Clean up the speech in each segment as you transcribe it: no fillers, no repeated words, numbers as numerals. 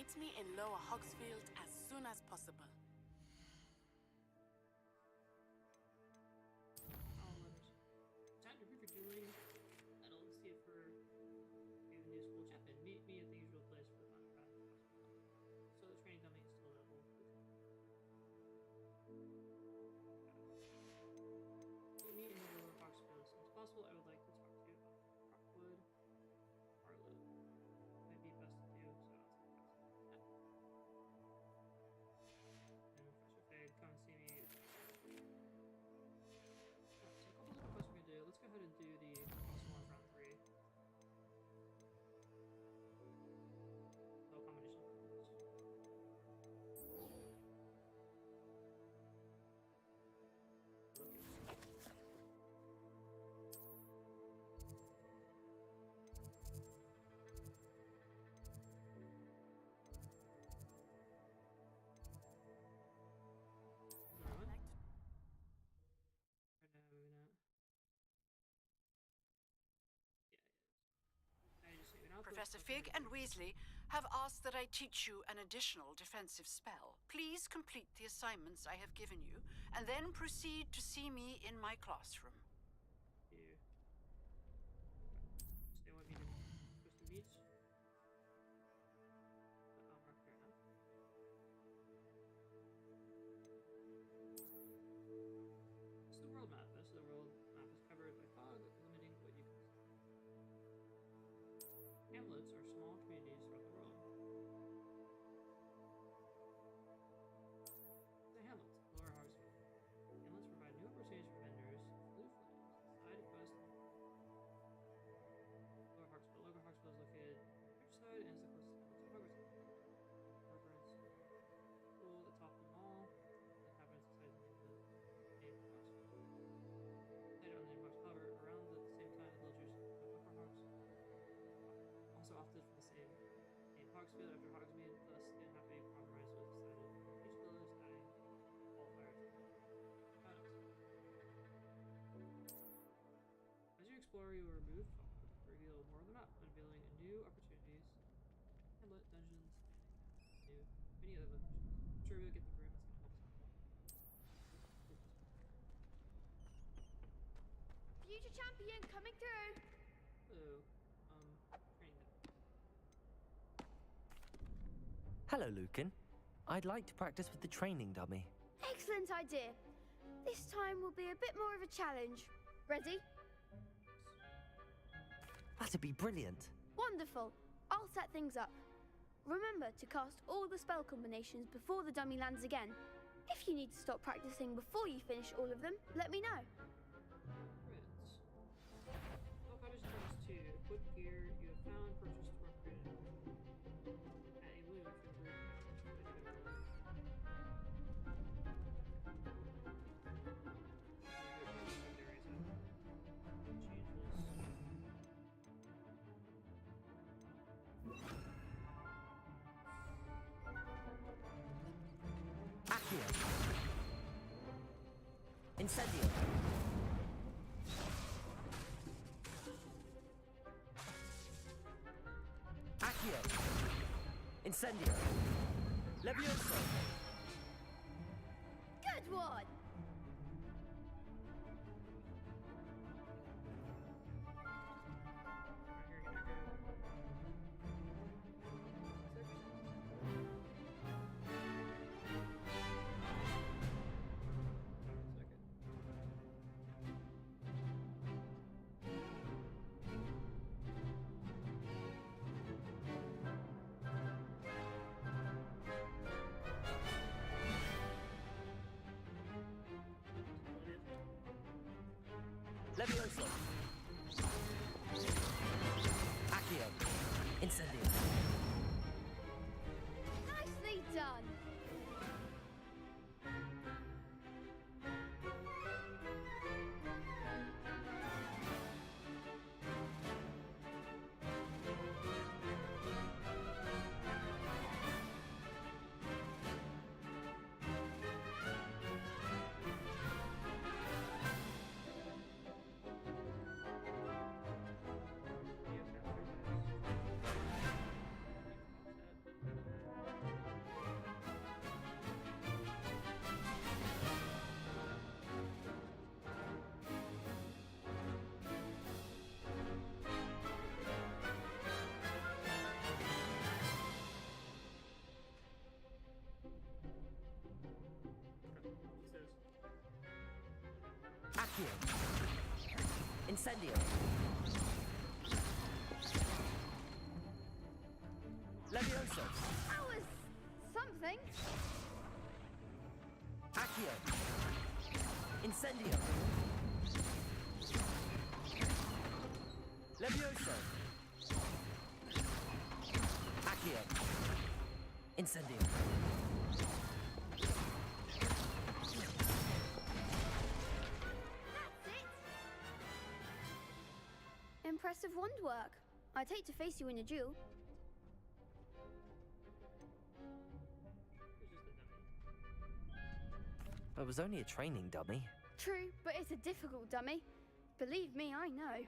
Meet me in Lower Hogsfield as soon as possible. Time to prove you're doing. And I'll see it for the new school champion. Meet me at the usual place for the final round. So the training dummy is still available. Meet me in the Lower Hogsfield as soon as possible. I would like to talk to you about Rockwood, Harlow. Might be best to do so outside the class. And Professor Fade, come and see me. So a couple different quests we're gonna do. Let's go ahead and do the +1 round 3. No combination of numbers. Professor Fig and Weasley have asked that I teach you an additional defensive spell. Please complete the assignments I have given you, and then proceed to see me in my classroom. Stay with me to Crystal Beach. I'll mark here now. This is the world map. This is the world map is covered by fog, limiting what you can see. Hamlets are small communities throughout the world. The hamlets, Lower Hogsfield. Hamlets provide new opportunities for vendors, blue flames, side quest. Lower Hogsfield. Lower Hogsfield is located on the countryside and is the closest to Hogwarts. Hogwarts school at the top of the mall. It happens inside the name Hogsfield. Later on the name Hogsfield, however, around the same time, the villagers of Upper Hogs also opted for the same name Hogsfield after Hogsmeade, thus didn't have to be compromised with the side of each village, adding qualifiers to the items. As you explore, you will remove fog to reveal more of the map, unveiling new opportunities, hamlet, dungeons, and many other locations. I'm sure we'll get the room that's going to help us out. Future champion coming through! Hello. Training them. Hello, Lucan. I'd like to practice with the training dummy. Excellent idea. This time will be a bit more of a challenge. Ready? That'd be brilliant. Wonderful. I'll set things up. Remember to cast all the spell combinations before the dummy lands again. If you need to stop practicing before you finish all of them, let me know. Rinse. Spell combination turns 2. Equip gear you have found, purchased, or upgraded. Add a wound to your group. Accio. Incendio. Accio. Incendio. Levioso. Good one! Levioso. Accio. Incendio. Nicely done! Accio. Incendio. Levioso. That was something. Accio. Incendio. Levioso. Accio. Incendio. That's it. Impressive wand work. I'd hate to face you in a duel. It was only a training dummy. True, but it's a difficult dummy. Believe me, I know.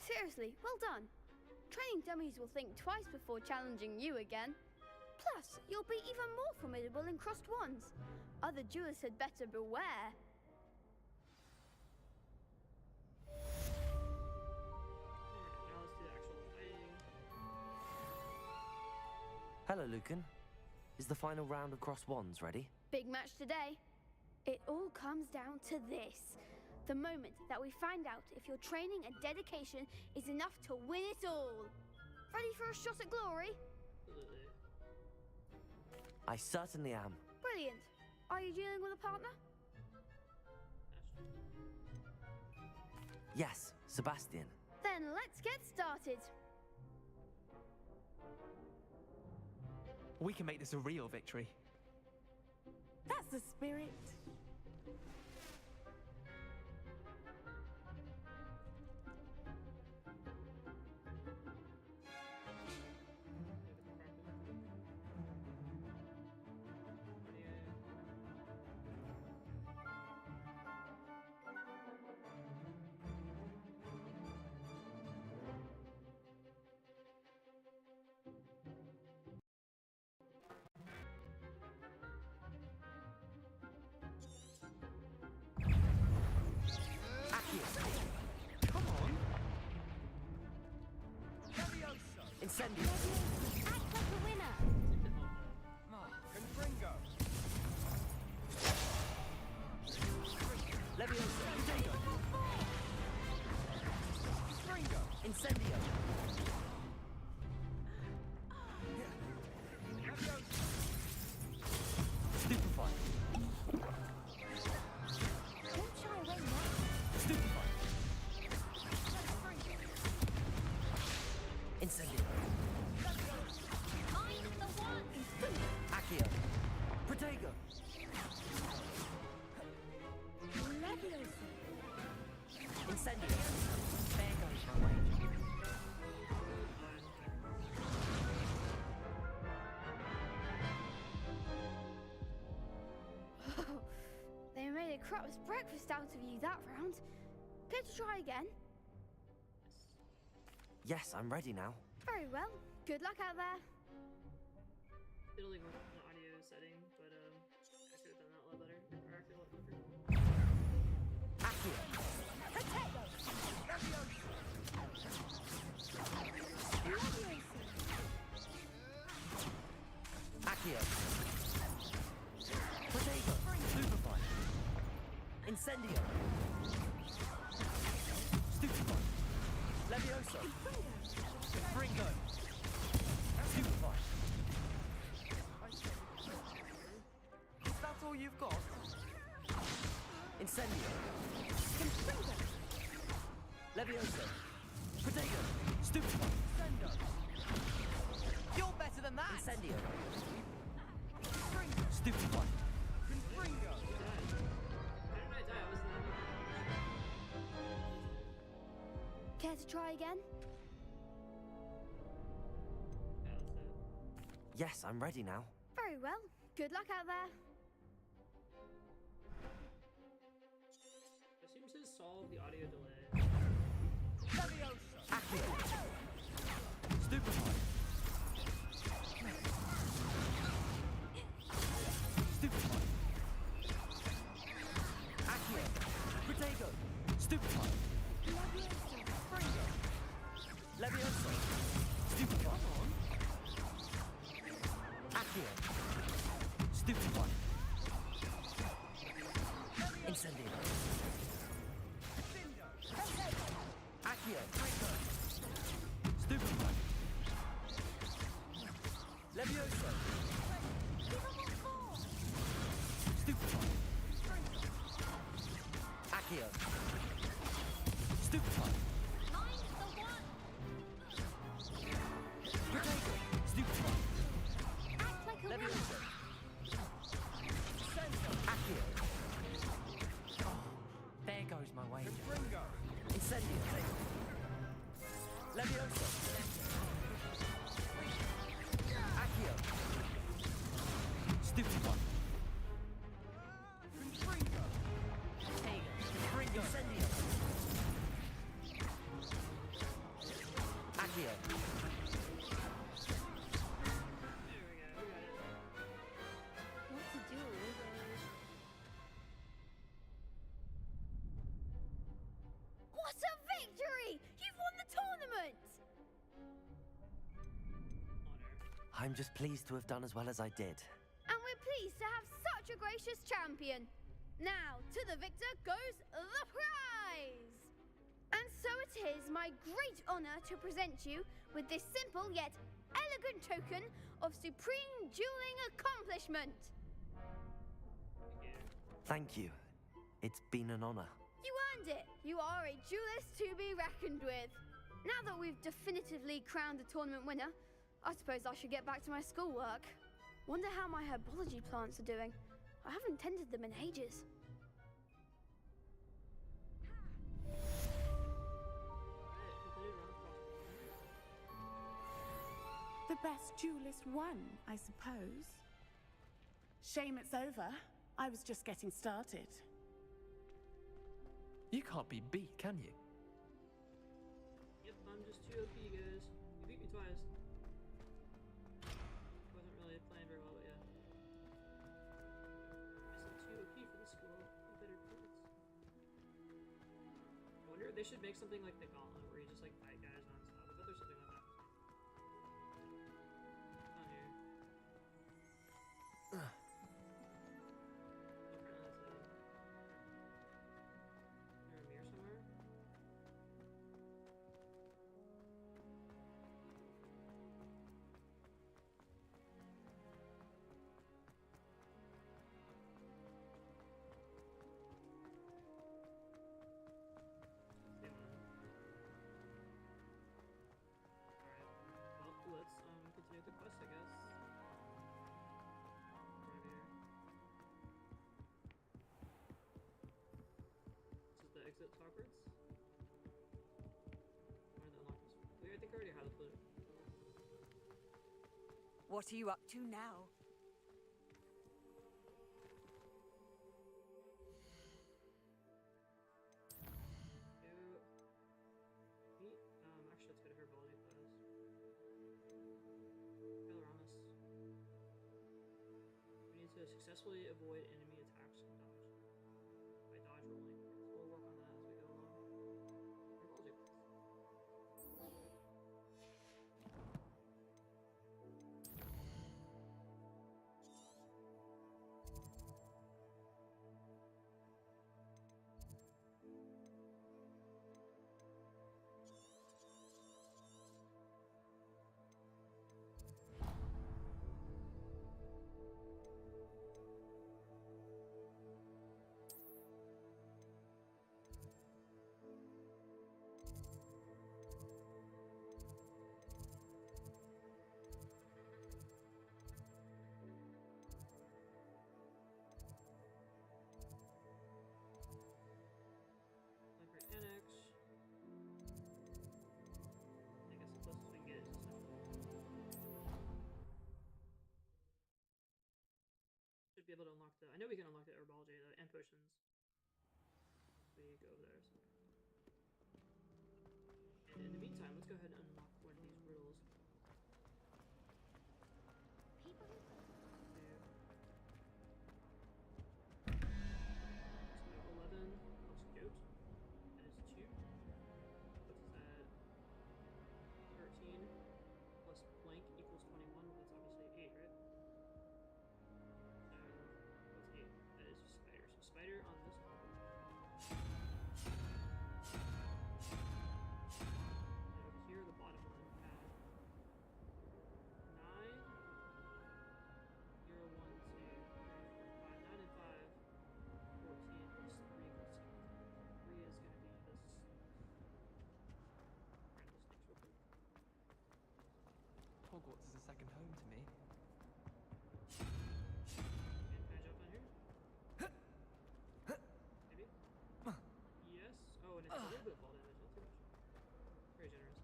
Seriously, well done. Training dummies will think twice before challenging you again. Plus, you'll be even more formidable in crossed wands. Other duelists had better beware. Alright, now let's do the actual fighting. Hello, Lucan. Is the final round of cross wands ready? Big match today. It all comes down to this. The moment that we find out if your training and dedication is enough to win it all. Ready for a shot at glory? Absolutely. I certainly am. Brilliant. Are you dealing with a partner? Yes, Sebastian. Then let's get started. We can make this a real victory. That's the spirit. Come on. Incendio. Act like a winner. Confringo. Levioso. Confringo. Incendio. Stupefy. Don't shy away now. Stupefy. Incendio. I'm the one. Accio. Protego. Leviosa. Incendio. There goes my way. They made a crap's breakfast out of you that round. Care to try again? Yes, I'm ready now. Very well. Good luck out there. Fiddling with an audio setting, but I could have done that a lot better. Or actually a lot quicker. Accio. Potato. Leviosa. Accio. Protego. Stupefy. Incendio. Stupefy. Levioso. Fringo. Stupefy. That's all you've got? Incendio. Confringo. Levioso. Protego. Stupefy. Sendo. You're better than that. Incendio. Confringo. Stupefy. Confringo. How did I die? I wasn't in Care to try again? Yeah, that's it. Yes, I'm ready now. Very well. Good luck out there. That seems to solve the audio delay. Leviosa. Accio. Stupefy. Stupefy. Accio. Protego. Stupefy. Levioso. Stupefy. Accio. Stupefy. Incendio. Accio. Stupefy. Levioso. Stupefy. Accio. Stupefy. Protego. Stupefy. Act like a winner. Levioso. Accio. Oh, there goes my wager. Incendio. Levioso. Accio. Stupefy. Confringo. Incendio. Accio. There we go. We got it. What's the duel? What a victory! You've won the tournament! Honor. I'm just pleased to have done as well as I did. And we're pleased to have such a gracious champion. Now, to the victor goes the prize! And so it is my great honor to present you with this simple yet elegant token of supreme dueling accomplishment. Yeah. Thank you. It's been an honor. You earned it. You are a duelist to be reckoned with. Now that we've definitively crowned the tournament winner, I suppose I should get back to my schoolwork. Wonder how my herbology plants are doing. I haven't tended them in ages. Alright, completed round across. The best duelist won, I suppose. Shame it's over. I was just getting started. You can't be beat, can you? Yep, I'm just too OP, guys. You beat me twice. Wasn't really playing very well, but yeah. I said too OP for the school. Better points. I wonder if they should make something like the Gauntlet, where you just like fight guys non-stop. I bet there's something like that. On here. Continue the quest, I guess. Right here. This is the exit to Hogwarts. Where did I unlock this? Wait, I think I already have the flute. What are you up to now? Actually, let's go to herbology class. We need to successfully avoid enemy attacks and dodge. By dodge rolling. So we'll work on that as we go along. Herbology class. Be able to unlock the. I know we can unlock the herbology and potions. We go over there. So. And in the meantime, let's go ahead and unlock one of these riddles. People So 11 plus goat. That is 2. Puts us at 13 plus blank equals 21. That's obviously 8, right? That is just spider. So spider on this one. second home to me. And can I jump on here? Maybe? Yes. Oh, and it's a little bit of fall damage, not too much. Very generous.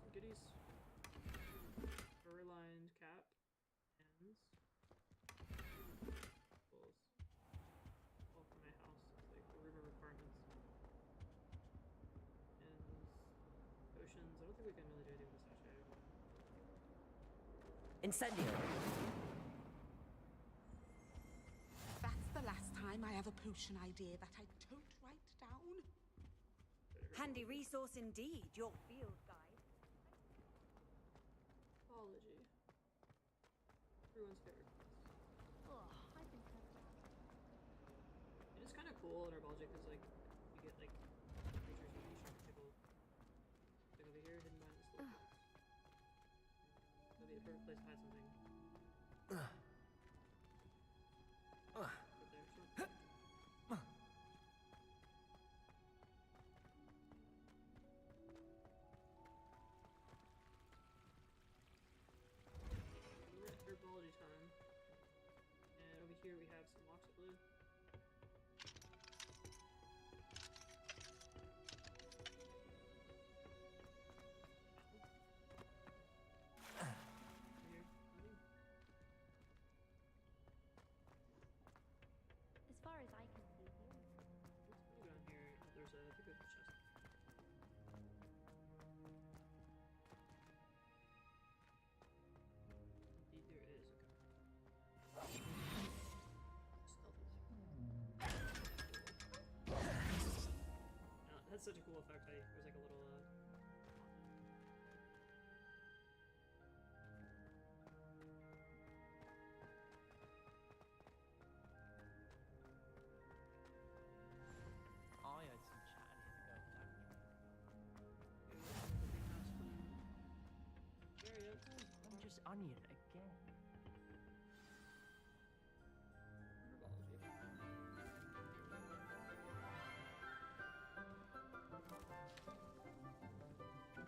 Some goodies. Fur-lined cap. Ends. Balls. All for my house. It's like room of requirements. Ends. Potions. I don't think we can really do anything with the sachet. Incendio. That's the last time I have a potion idea that I don't write down. Handy resource indeed, your field guide. Apology. Everyone's favorite class. Oh, I've been It is kind of cool in Herbology because, like, you get, like, creatures with niche people. Like over here, hidden behind this little box. That'd be a perfect place to hide something. Right there, sure. Herbology time. And over here we have some locks of blue. as far as I can see here. Let's go down here. There's a big open chest. Indeed there is. Okay. Stealthy. That's such a cool effect. There's like a little I had some chat in here to go with that. I'm Just onion again.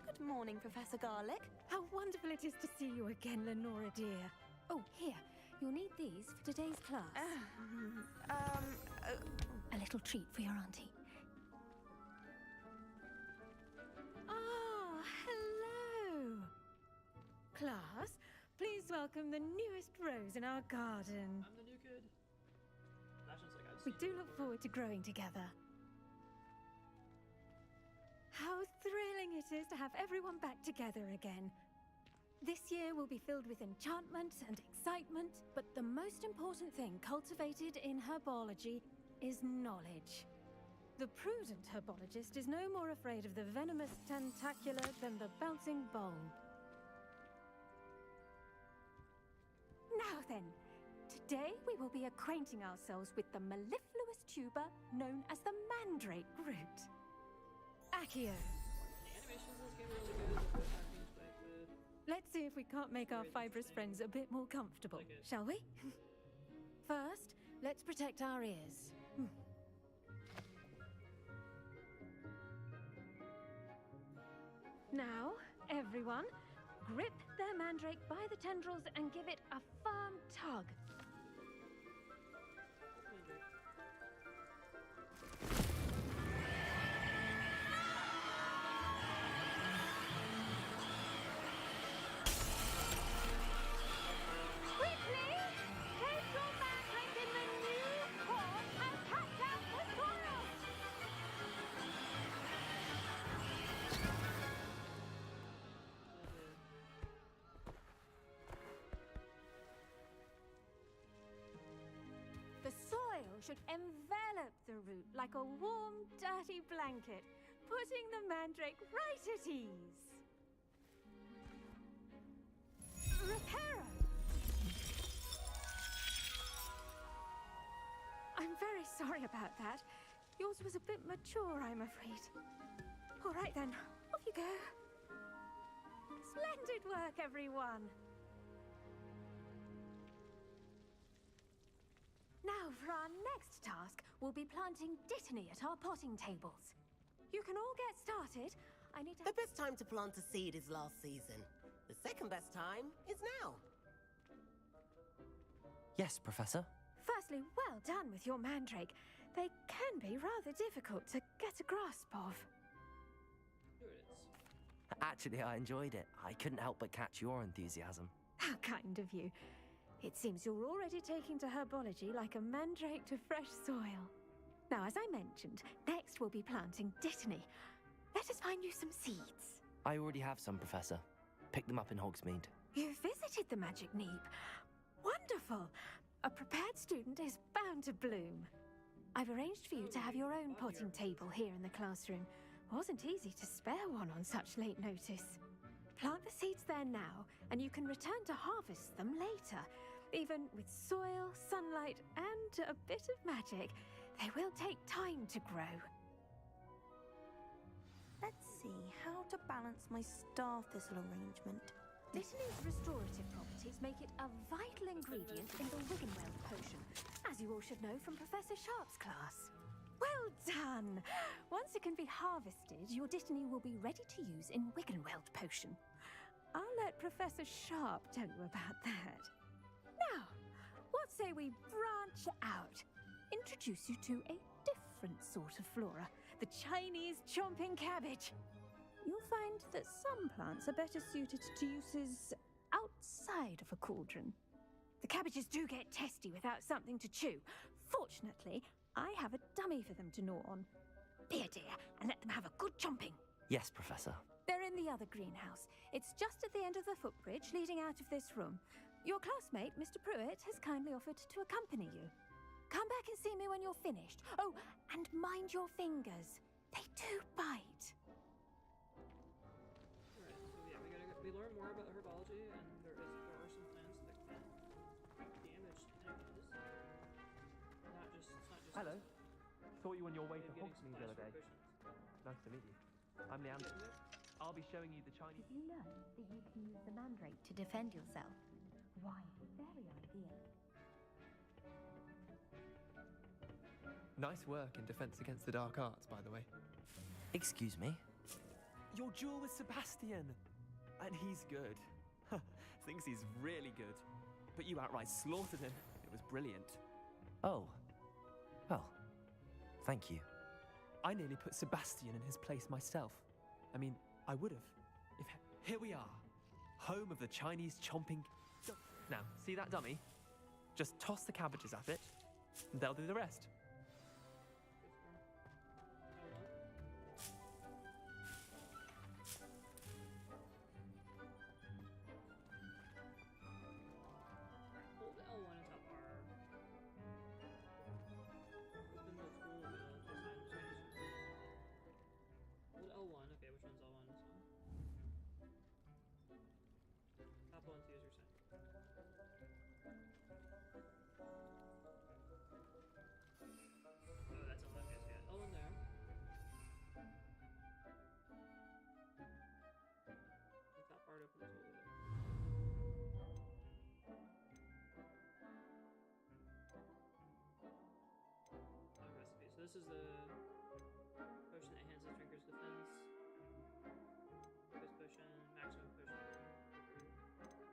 Good morning, Professor Garlic. How wonderful it is to see you again, Lenora dear. Oh, here. You'll need these for today's class. A little treat for your auntie. Ah, hello. Class, please welcome the newest rose in our garden. I'm the new kid. That sounds like I've We seen do it look before. forward to growing together. How thrilling it is to have everyone back together again. This year will be filled with enchantment and excitement, but the most important thing cultivated in herbology is knowledge. The prudent herbologist is no more afraid of the venomous tentacular than the bouncing bowl. Now then, today we will be acquainting ourselves with the mellifluous tuber known as the mandrake root. Accio. The animations in this game are really good. The voice acting's quite good. Let's see if we can't make our fibrous friends a bit more comfortable, Like it. shall we? First, let's protect our ears. Now, everyone, grip their mandrake by the tendrils and give it a firm tug. Quickly, take your mandrake in the new port and cut down the soil. The soil should envelop the root like a warm, dirty blanket, putting the mandrake right at ease. Reparo! I'm very sorry about that. Yours was a bit mature, I'm afraid. All right then, off you go. Splendid work, everyone. Now, for our next task, we'll be planting dittany at our potting tables. You can all get started. I need to... The best time to plant a seed is last season. The second best time is now. Yes, Professor. Firstly, well done with your mandrake. They can be rather difficult to get a grasp of. Here it is. Actually, I enjoyed it. I couldn't help but catch your enthusiasm. How kind of you. It seems you're already taking to herbology like a mandrake to fresh soil. Now, as I mentioned, next we'll be planting Dittany. Let us find you some seeds. I already have some, Professor. Picked them up in Hogsmeade. You visited the Magic Neep. Wonderful! A prepared student is bound to bloom. I've arranged for you to have your own potting table here in the classroom. Wasn't easy to spare one on such late notice. Plant the seeds there now, and you can return to harvest them later. Even with soil, sunlight, and a bit of magic, they will take time to grow. Let's see how to balance my star thistle arrangement. Dittany's restorative properties make it a vital ingredient in the Wiggenweld potion, as you all should know from Professor Sharp's class. Well done! Once it can be harvested, your Dittany will be ready to use in Wiggenweld potion. I'll let Professor Sharp tell you about that. Now, what say we branch out? Introduce you to a different sort of flora, the Chinese chomping cabbage. You'll find that some plants are better suited to uses outside of a cauldron. The cabbages do get testy without something to chew. Fortunately, I have a dummy for them to gnaw on. Be a dear and let them have a good chomping. Yes, Professor. They're in the other greenhouse. It's just at the end of the footbridge leading out of this room. Your classmate, Mr. Pruitt, has kindly offered to accompany you. Come back and see me when you're finished. Oh, and mind your fingers. They do bite. Alright, so yeah, we learn more about herbology, and there are some plants that can damage enemies. It's not just Hello. Thought you were on your way to getting Hogsmeade the other day. potions. Nice to meet you. I'm Leander. I'll be showing you the Chinese... Did you know that you can use the mandrake to defend yourself? Why, very ideal. Nice work in Defense Against the Dark Arts, by the way. Excuse me? Your duel with Sebastian! And he's good. Thinks he's really good. But you outright slaughtered him. It was brilliant. Oh. Well, thank you. I nearly put Sebastian in his place myself. I mean, I would have. If here we are, home of the Chinese chomping... Now, see that dummy? Just toss the cabbages at it, and they'll do the rest. Hold L1 and top R. Open the tool wheel to assign Chinese. Hold L1. Okay, which one's L1? This one. Top 1 to use your sign. Oh, that's a left. Yes, yeah. L1 there. And top R to open the tool wheel. Recipe. So this is the potion that enhances drinker's defense. Focus potion, maximum potion.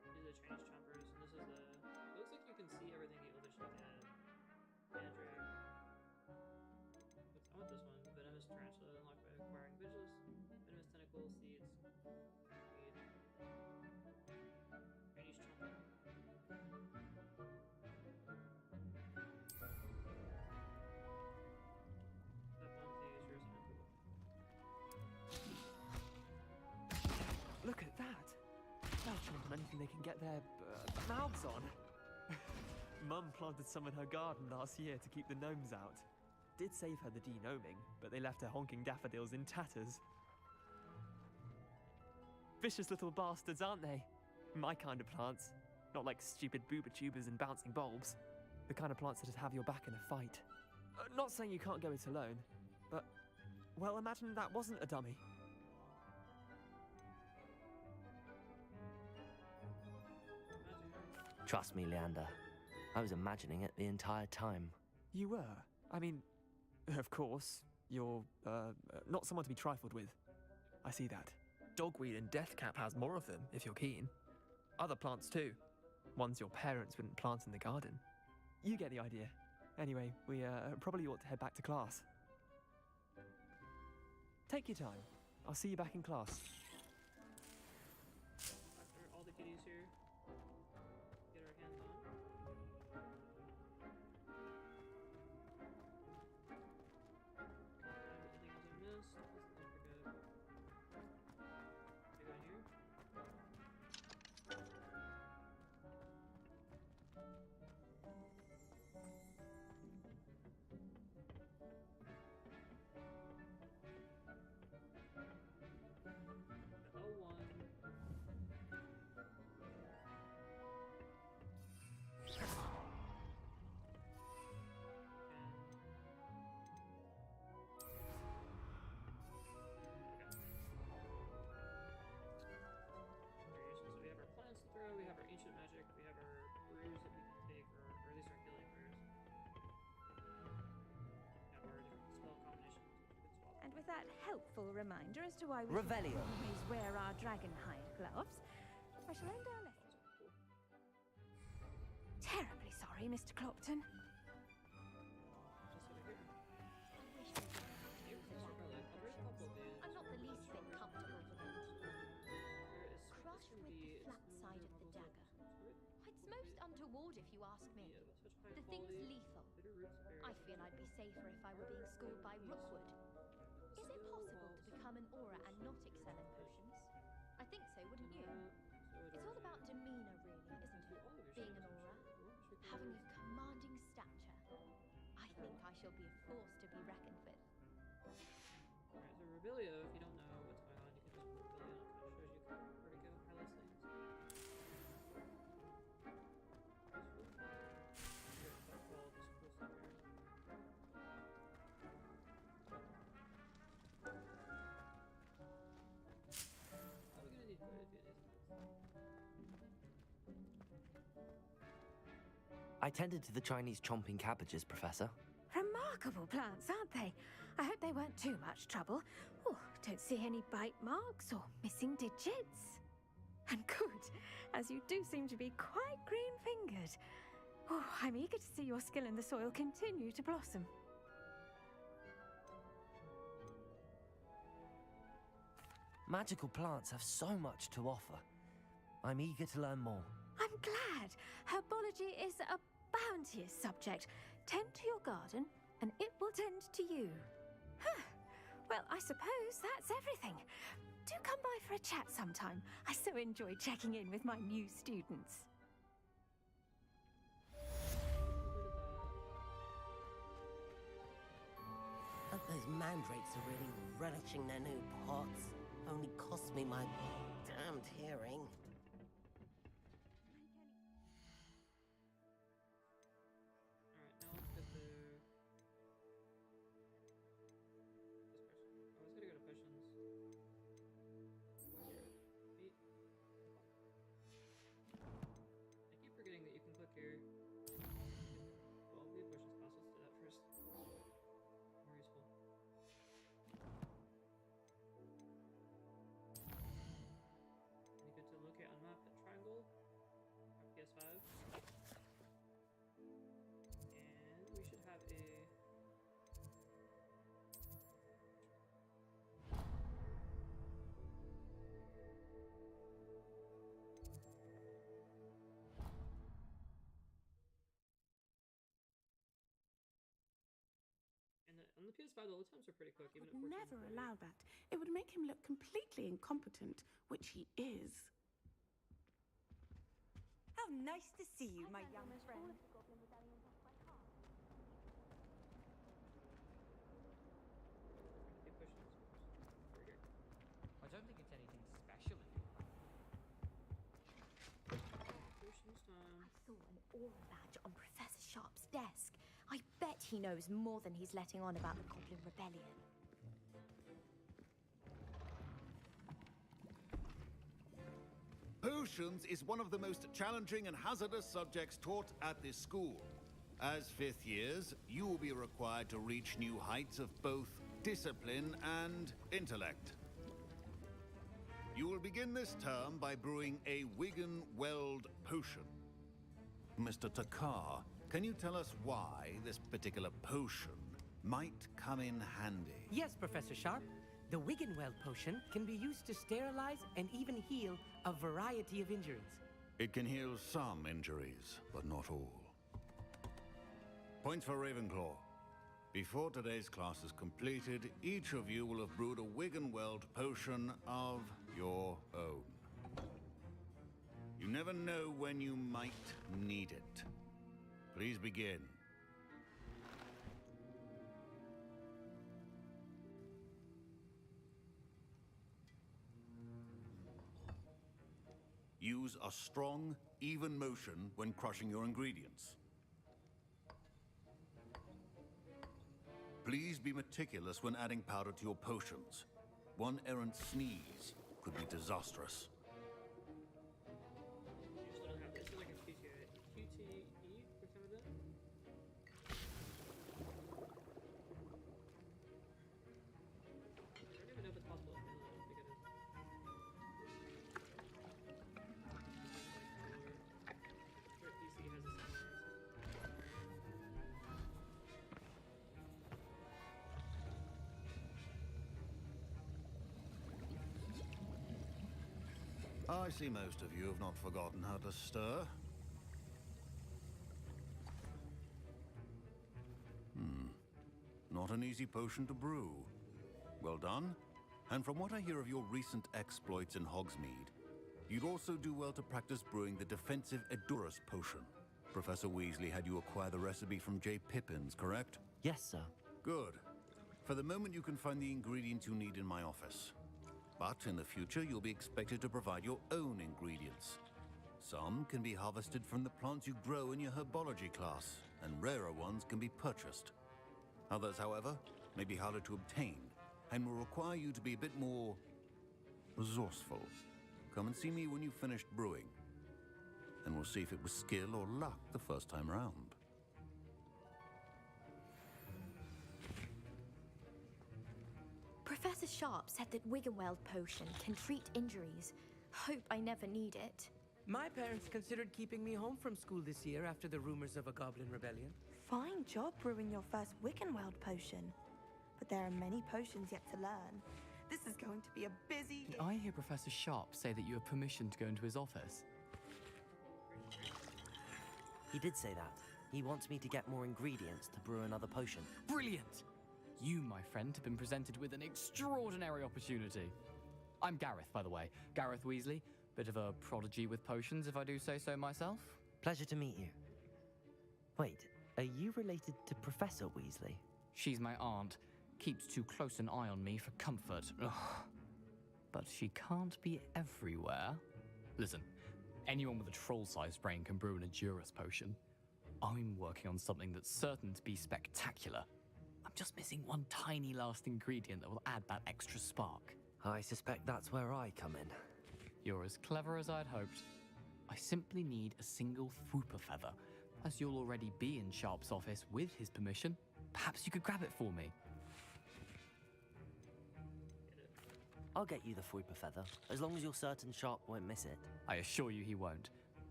These are the Chinese chompers, and this is the. It looks like you can see everything you additionally add. Mandrake. I want this one. Venomous tarantula unlocked by acquiring vigilance. Venomous tentacle seeds. Weed. Chinese chomper. Look at that! They'll chomp on anything they can get their mouths on. Mum planted some in her garden last year to keep the gnomes out. Did save her the de-gnoming, but they left her honking daffodils in tatters. Vicious little bastards, aren't they? My kind of plants. Not like stupid booba tubers and bouncing bulbs. The kind of plants that'd have your back in a fight. Not saying you can't go it alone, but... Well, imagine that wasn't a dummy. Trust me, Leander. I was imagining it the entire time. You were? I mean, of course, you're, not someone to be trifled with. I see that. Dogweed and deathcap has more of them, if you're keen. Other plants too. Ones your parents wouldn't plant in the garden. You get the idea. Anyway, we probably ought to head back to class. Take your time. I'll see you back in class. After all the kitties here, get our hands on. Anything else I missed? Let's not forget. Go in here. We have our ancient magic, we have our brews that we can take, or at least our healing brews. We have our different spell combinations which we could swap. And with that helpful reminder as to why we Revelio. should always wear our dragonhide gloves, I shall end our lesson. Terribly sorry, Mr. Clopton. Just over here. I'm not the least bit comfortable with it. Crush with the flat side of the dagger. It's most untoward if you ask me. The thing's lethal. I feel I'd be safer if I were being schooled by Rookwood. Is it possible to become an aura and not excel in potions? I think so, wouldn't you? It's all about demeanor, really, isn't it? Being an aura. Having a commanding stature. I think I shall be a force to be reckoned with. Alright, so Revelio, if you don't know what's going on, you can just put Revelio and it kind of shows you where to go, how those things. Here, that's all this cool stuff here. How are we gonna need quite a few of these things? I tended to the Chinese chomping cabbages, Professor. Remarkable plants, aren't they? I hope they weren't too much trouble. Oh, don't see any bite marks or missing digits. And good, as you do seem to be quite green-fingered. Oh, I'm eager to see your skill in the soil continue to blossom. Magical plants have so much to offer. I'm eager to learn more. I'm glad. Herbology is a bounteous subject. Tend to your garden, and it will tend to you. Huh. Well, I suppose that's everything. Do come by for a chat sometime. I so enjoy checking in with my new students. Hope those mandrakes are really relishing their new pots. Only cost me my damned hearing. Alright, now let's get to this person. I was gonna go to potions. Feet. I keep forgetting that you can click here. Well, we have potions class, let's do that first. More useful. And you get to locate on map at triangle. Our PS5. And we should have a on the PS5 the load times are pretty quick, even at Would 14. never allow that. It would make him look completely incompetent, which he is. How nice to see you, my young friend. Okay, potions. There we go. I don't think it's anything special if you like. Potions time. I saw an aura badge on Professor Sharp's desk. I bet he knows more than he's letting on about the Goblin Rebellion. Potions is one of the most challenging and hazardous subjects taught at this school. As fifth years, you will be required to reach new heights of both discipline and intellect. You will begin this term by brewing a Wigan Weld potion. Mr. Takar, can you tell us why this particular potion might come in handy? Yes, Professor Sharp. The Wiggenweld potion can be used to sterilize and even heal a variety of injuries. It can heal some injuries, but not all. Points for Ravenclaw. Before today's class is completed, each of you will have brewed a Wiggenweld potion of your own. You never know when you might need it. Please begin. Use a strong, even motion when crushing your ingredients. Please be meticulous when adding powder to your potions. One errant sneeze could be disastrous. I see most of you have not forgotten how to stir. Not an easy potion to brew. Well done. And from what I hear of your recent exploits in Hogsmeade, you'd also do well to practice brewing the defensive Edurus potion. Professor Weasley had you acquire the recipe from J. Pippin's, correct? Yes, sir. Good. For the moment, you can find the ingredients you need in my office. But in the future, you'll be expected to provide your own ingredients. Some can be harvested from the plants you grow in your herbology class, and rarer ones can be purchased. Others, however, may be harder to obtain, and will require you to be a bit more resourceful. Come and see me when you've finished brewing, and we'll see if it was skill or luck the first time round. Professor Sharp said that Wiggenweld potion can treat injuries. Hope I never need it. My parents considered keeping me home from school this year after the rumors of a goblin rebellion. Fine job brewing your first Wiggenweld potion. But there are many potions yet to learn. This is going to be a busy... Did I hear Professor Sharp say that you have permission to go into his office? He did say that. He wants me to get more ingredients to brew another potion. Brilliant! You, my friend, have been presented with an extraordinary opportunity. I'm Gareth, by the way. Gareth Weasley. Bit of a prodigy with potions, if I do say so myself. Pleasure to meet you. Wait, are you related to Professor Weasley? She's my aunt. Keeps too close an eye on me for comfort. Ugh. But she can't be everywhere. Listen, anyone with a troll-sized brain can brew an Edurus potion. I'm working on something that's certain to be spectacular. I'm just missing one tiny last ingredient that will add that extra spark. I suspect that's where I come in. You're as clever as I'd hoped. I simply need a single Fwooper feather. As you'll already be in Sharp's office with his permission, perhaps you could grab it for me. I'll get you the Fwooper feather, as long as you're certain Sharp won't miss it. I assure you he won't.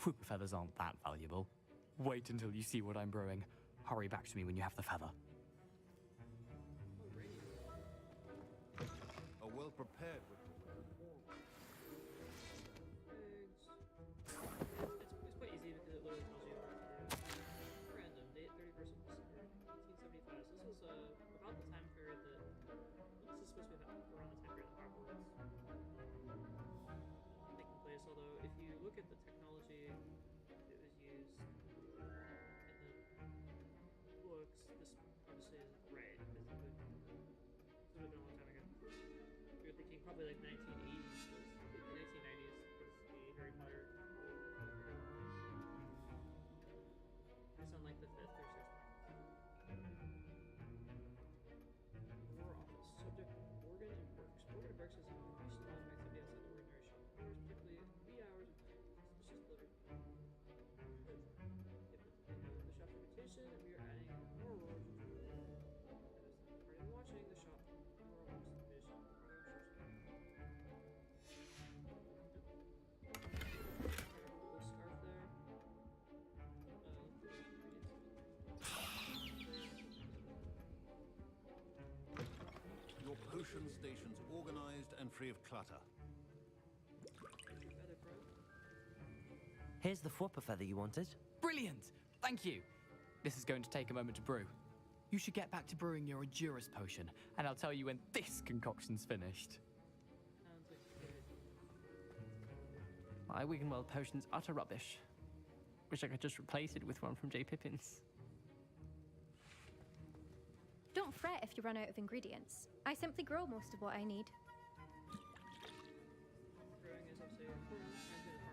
Fwooper feathers aren't that valuable. Wait until you see what I'm brewing. Hurry back to me when you have the feather. Are well prepared with... It's quite easy because it literally tells you random date 31st of December 1875. So this was about the time period that this is supposed to be around the time period that Hogwarts taking place. Although if you look at the technology that was used in the books, this obviously isn't right because it would have been a long time ago. You're thinking probably like 1980s, 1990s was the Harry Potter. It's on like the 5th or 6th. War office. Subject Morgan and Burks. Morgan and Burks is an increased amount of activity outside the ordinary shop hours, particularly in the wee hours of suspicious delivery. The shop's reputation, and we are adding more roles. That is the party watching the shop. More roles to the shop. stations organized and free of clutter. Here's the Fwhopper feather you wanted. Brilliant! Thank you! This is going to take a moment to brew. You should get back to brewing your Edurus potion, and I'll tell you when this concoction's finished. My Wiggenweld potion's utter rubbish. Wish I could just replace it with one from J. Pippin's. Don't fret if you run out of ingredients. I simply grow most of what I need. Growing is obviously important, and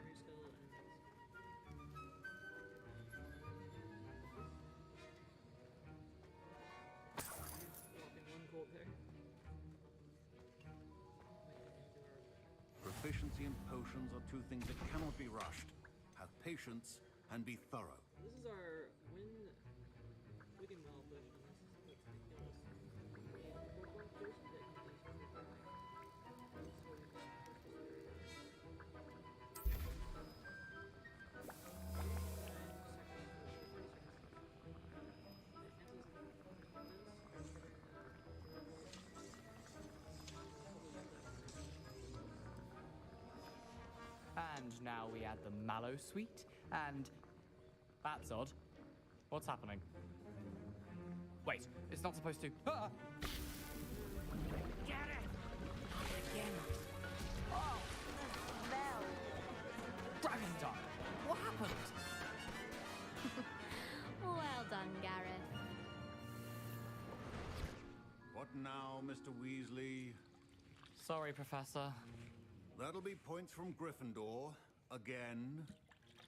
good farming skill, and one gold there. Proficiency in potions are two things that cannot be rushed. Have patience and be thorough. This is our Wiggenweld potion. That's And now we add the mallow sweet, and that's odd. What's happening? Wait, it's not supposed to. Ah! Get it! Again. Oh, the smell. Dragon Dog! What happened? Well done, Gareth. What now, Mr. Weasley? Sorry, Professor. That'll be points from Gryffindor. Again.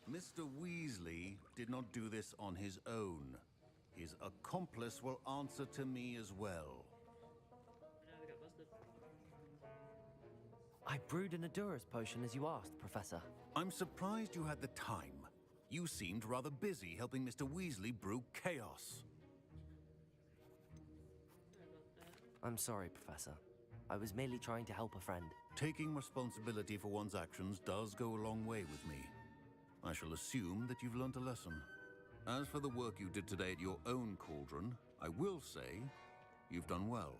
Mr. Weasley did not do this on his own. His accomplice will answer to me as well. I brewed an Edurus potion as you asked, Professor. I'm surprised you had the time. You seemed rather busy helping Mr. Weasley brew chaos. I'm sorry, Professor. I was merely trying to help a friend. Taking responsibility for one's actions does go a long way with me. I shall assume that you've learnt a lesson. As for the work you did today at your own cauldron, I will say you've done well.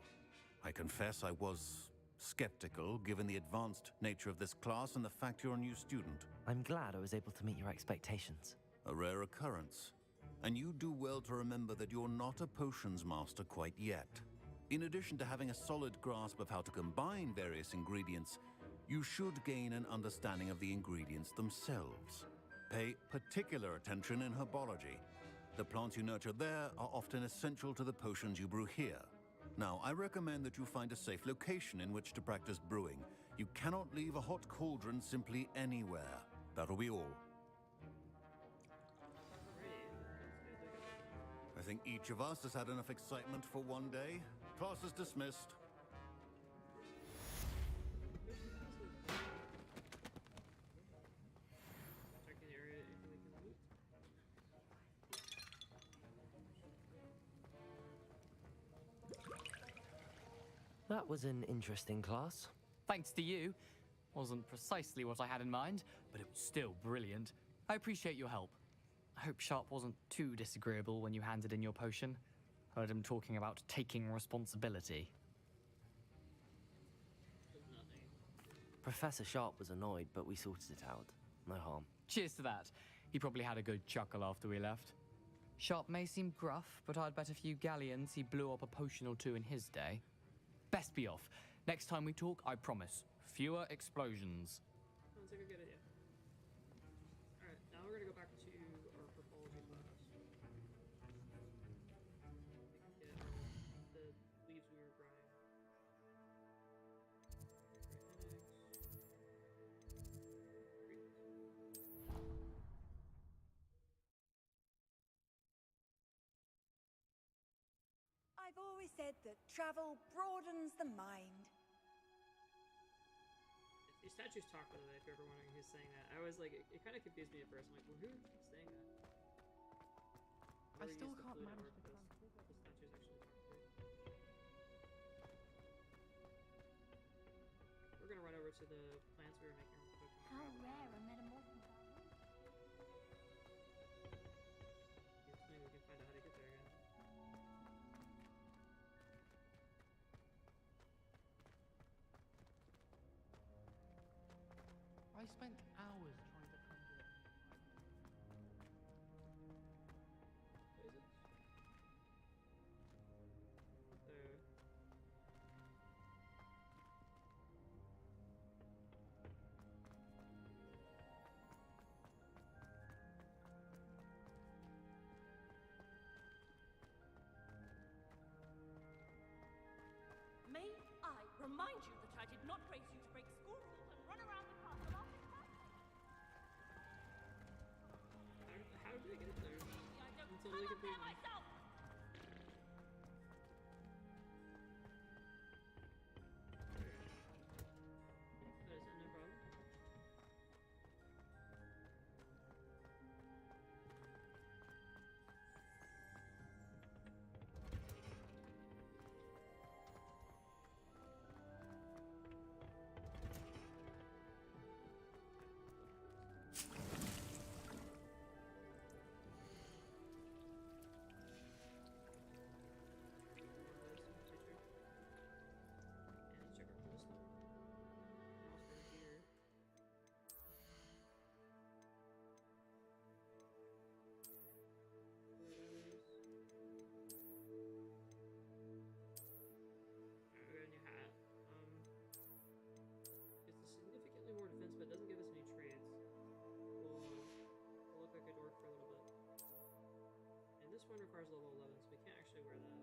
I confess I was skeptical given the advanced nature of this class and the fact you're a new student. I'm glad I was able to meet your expectations. A rare occurrence. And you do well to remember that you're not a potions master quite yet. In addition to having a solid grasp of how to combine various ingredients, you should gain an understanding of the ingredients themselves. Pay particular attention in herbology. The plants you nurture there are often essential to the potions you brew here. Now, I recommend that you find a safe location in which to practice brewing. You cannot leave a hot cauldron simply anywhere. That'll be all. I think each of us has had enough excitement for one day. Class is dismissed. That was an interesting class. Thanks to you. Wasn't precisely what I had in mind, but it was still brilliant. I appreciate your help. I hope Sharp wasn't too disagreeable when you handed in your potion. Heard him talking about taking responsibility. Professor Sharp was annoyed, but we sorted it out. No harm. Cheers to that. He probably had a good chuckle after we left. Sharp may seem gruff, but I'd bet a few galleons he blew up a potion or two in his day. Best be off. Next time we talk, I promise, fewer explosions. Sounds like a good idea. Alright, now we're gonna go back to our herbology class. We can get the leaves we were growing. I've always said that travel broadens the mind. These statues talk, by the way, if you're ever wondering who's saying that. I was like, it kind of confused me at first. I'm like, well, who's saying that? I still can't manage the statues actually talk to. We're gonna run over to the plants we were making. How rare a metamorphosis. Yes, maybe we can find out how to get there again. I spent hours trying to conjure that. Is it? There. May I remind you that I did not raise you to break school rules and run around the castle after class? How did I get there? I don't I'm totally come up there confused. myself! That is no problem. This one requires level 11, so we can't actually wear that.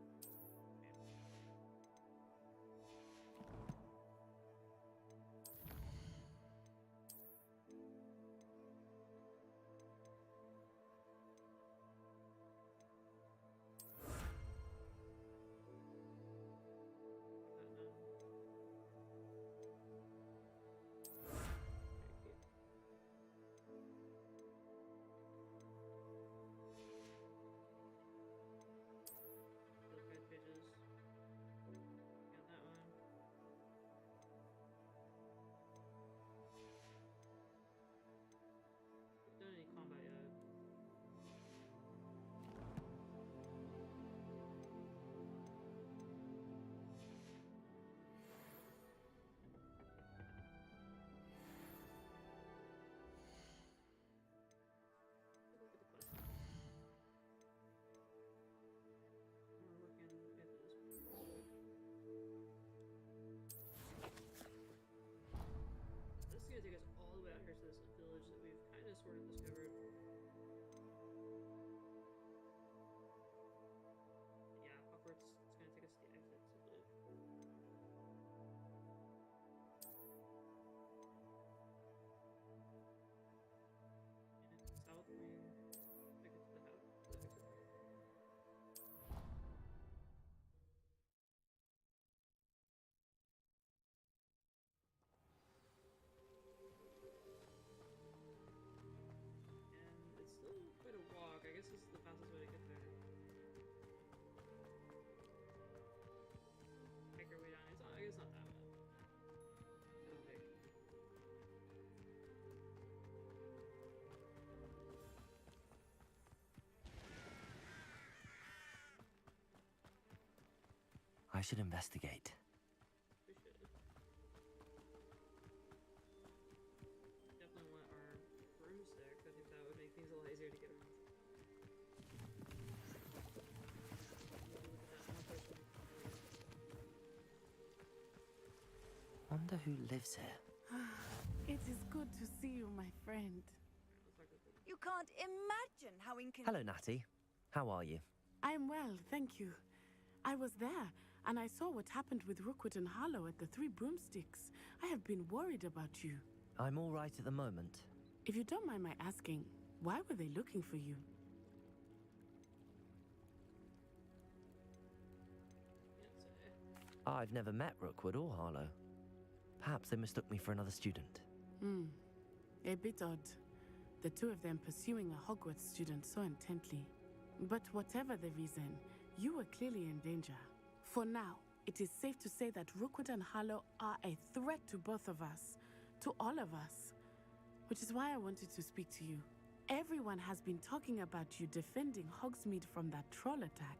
Sort of discovered. Yeah, Hogwarts is going to take us to the exits, I believe. And south wing, take it to the house. Quite a walk. I guess this is the fastest way to get there. Make our way down. It's not, I guess not that bad. Okay. I should investigate. We should. Definitely want our broomstick. I think that would make things a lot easier to get around. Wonder who lives here. It is good to see you, my friend. You can't imagine how inconvenient. Hello, Natty. How are you? I'm well, thank you. I was there, and I saw what happened with Rookwood and Harlow at the Three Broomsticks. I have been worried about you. I'm all right at the moment. If you don't mind my asking, why were they looking for you? I've never met Rookwood or Harlow. Perhaps they mistook me for another student. A bit odd. The two of them pursuing a Hogwarts student so intently. But whatever the reason, you were clearly in danger. For now, it is safe to say that Rookwood and Harlow are a threat to both of us. To all of us. Which is why I wanted to speak to you. Everyone has been talking about you defending Hogsmeade from that troll attack.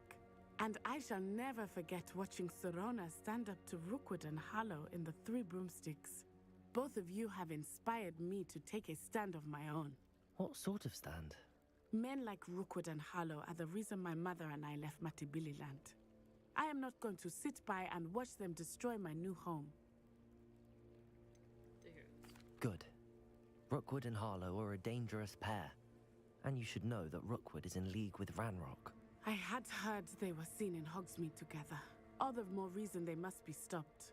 And I shall never forget watching Serona stand up to Rookwood and Harlow in the Three Broomsticks. Both of you have inspired me to take a stand of my own. What sort of stand? Men like Rookwood and Harlow are the reason my mother and I left Matibili land. I am not going to sit by and watch them destroy my new home. Good. Rookwood and Harlow are a dangerous pair. And you should know that Rookwood is in league with Ranrock. I had heard they were seen in Hogsmeade together. All the more reason they must be stopped.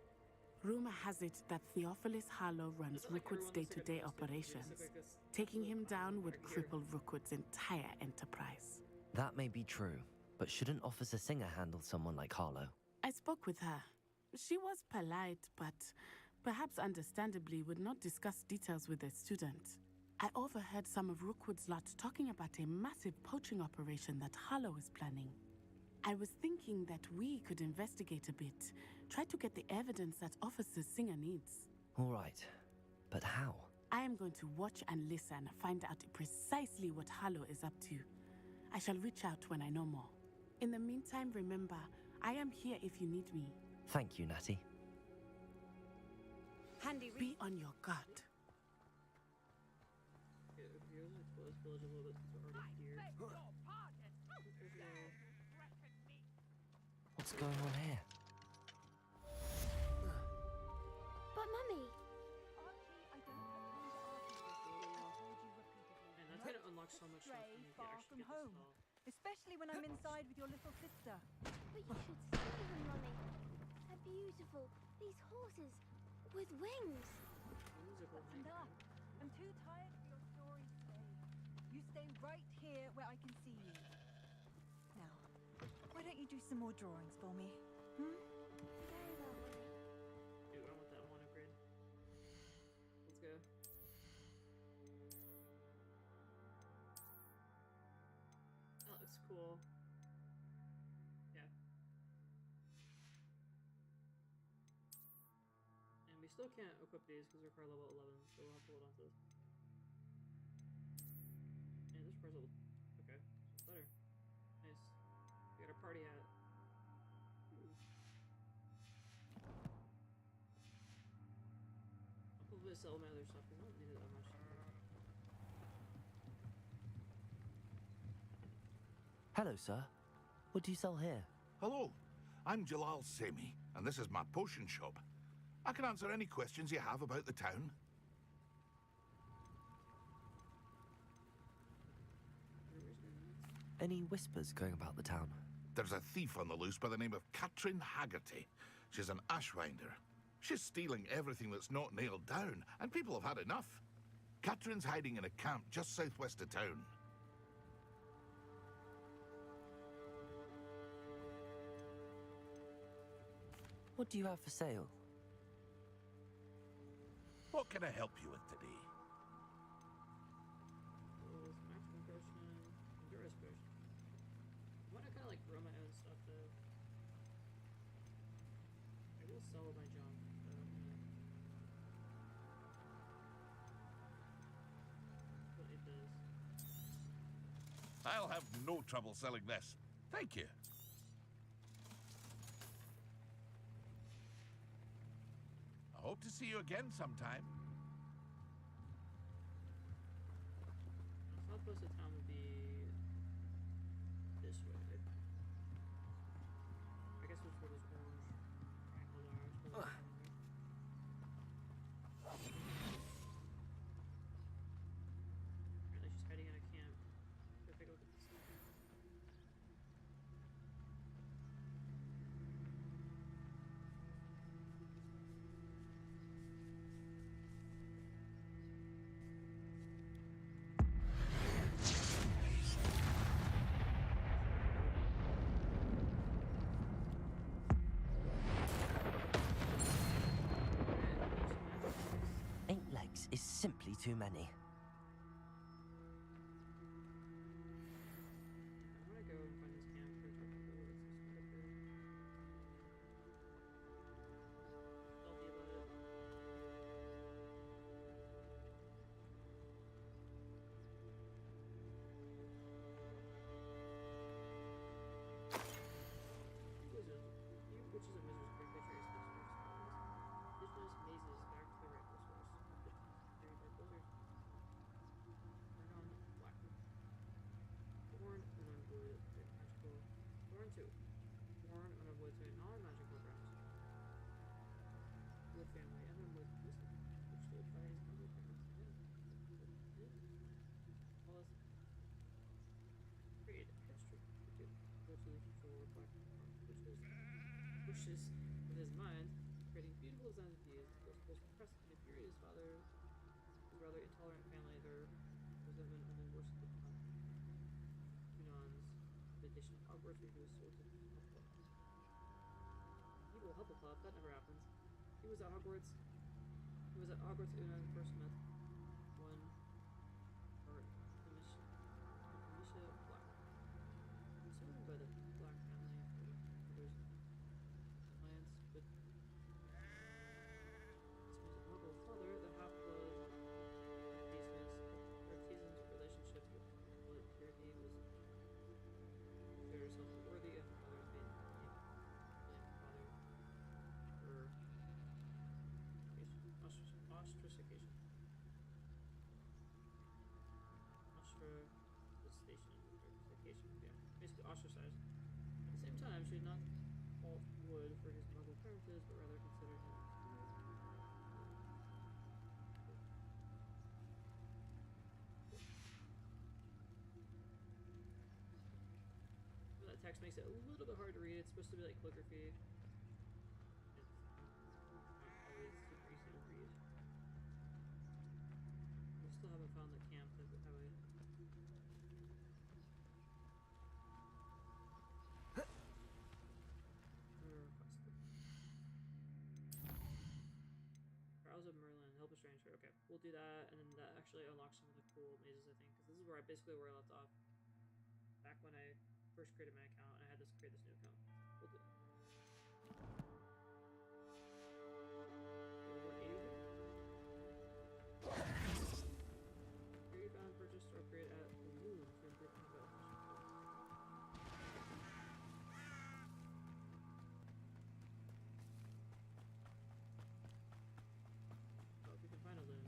Rumor has it that Theophilus Harlow runs Rookwood's day-to-day operations. Taking him down would cripple Rookwood's entire enterprise. That may be true, but shouldn't Officer Singer handle someone like Harlow? I spoke with her. She was polite, but perhaps understandably would not discuss details with a student. I overheard some of Rookwood's lot talking about a massive poaching operation that Harlow is planning. I was thinking that we could investigate a bit, try to get the evidence that Officer Singer needs. All right, but how? I am going to watch and listen, find out precisely what Harlow is up to. I shall reach out when I know more. In the meantime, remember, I am here if you need me. Thank you, Natty. Handy. Be on your guard. What's going on here? But Mummy, That's gonna unlock so much stuff when you far actually from get home, this especially when I'm inside with your little sister. but you should see them, Mummy. They're beautiful. These horses with wings. That's enough. I'm too tired for your stories today. You stay right here where I can see you. Now, why don't you do some more drawings for me? Hmm? Very well, Mummy. Dude, I want that one upgrade. Let's go. That looks cool. Yeah. And we still can't equip these because they're level 11, so we'll have to hold on to this. And this requires level. Okay, better. Nice. We got a party hat. Ooh. I'll probably sell my other stuff because I don't need it that much. Hello, sir. What do you sell here? Hello, I'm Jalal Semi, and this is my potion shop. I can answer any questions you have about the town. Any whispers going about the town? There's a thief on the loose by the name of Katrin Haggerty. She's an ashwinder. She's stealing everything that's not nailed down, and people have had enough. Katrin's hiding in a camp just southwest of town. What do you have for sale? What can I help you with today? Maximum potion, endurance potion. I want to kind of like grow my own stuff though. I will sell my junk, but it does. I'll have no trouble selling this. Thank you. I hope to see you again sometime. Southwest of town would be this way. I guess it's where this orange triangles are. Apparently she's hiding in a camp. Go take a look at this stuff. Is simply too many. I'm gonna go and find this camp for a couple of stealthy about it. Wizard, you witches and wizards bring victory to this mazes back to the rightful source. wishes with his mind, creating beautiful designs of views. He was both impressed and infuriated. His father, his rather intolerant family, their resentment only worsened upon Junon's invitation to Hogwarts, where he was sold to Hufflepuff. Evil Hufflepuff, that never happens. He was at Hogwarts Una first met one or Amisha Black. Consumed by the Black family for others' alliance, but his Muggle father, the half-blood Artesan's relationship with blood purity was considered herself worthy of her mother's maiden name, father for ostracification. Yeah. Basically ostracized. At the same time, she did not fault Wood for his Muggle parentage, but rather considered him that text makes it a little bit hard to read. It's supposed to be like calligraphy. It's not always super easy to read. I still haven't found the camp that would have a Trials of Merlin, Help a Stranger. Okay, we'll do that, and then that actually unlocks some of the cool mazes, I think, because this is where I left off. Back when I first created my account, and I had to create this new account. We'll do it. Here you found, purchased, or upgrade at the moon to improve combat efficiency. Oh, if we can find a loon.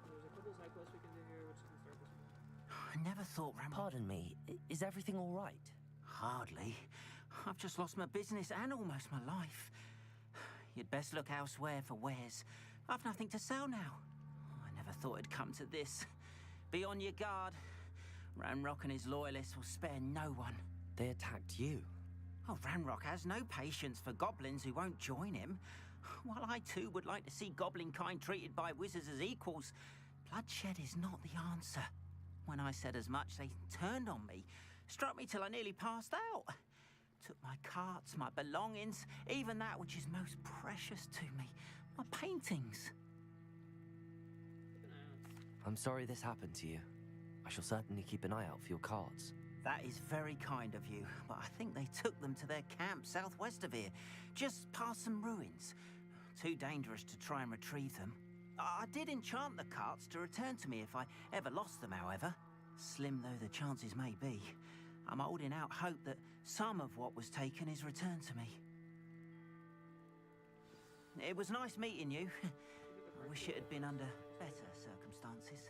There's a couple side quests we can do here, which you can start this one. I never thought Pardon me, is everything all right? Hardly. I've just lost my business and almost my life. You'd best look elsewhere for wares. I've nothing to sell now. I never thought it'd come to this. Be on your guard. Ranrock and his loyalists will spare no one. They attacked you? Oh, Ranrock has no patience for goblins who won't join him. While I too would like to see goblin kind treated by wizards as equals, bloodshed is not the answer. When I said as much, they turned on me, struck me till I nearly passed out. Took my carts, my belongings, even that which is most precious to me, my paintings. I'm sorry this happened to you. I shall certainly keep an eye out for your cards. That is very kind of you, but I think they took them to their camp southwest of here, just past some ruins. Too dangerous to try and retrieve them. I did enchant the carts to return to me if I ever lost them, however. Slim though the chances may be, I'm holding out hope that some of what was taken is returned to me. It was nice meeting you. I wish it had been under better circumstances.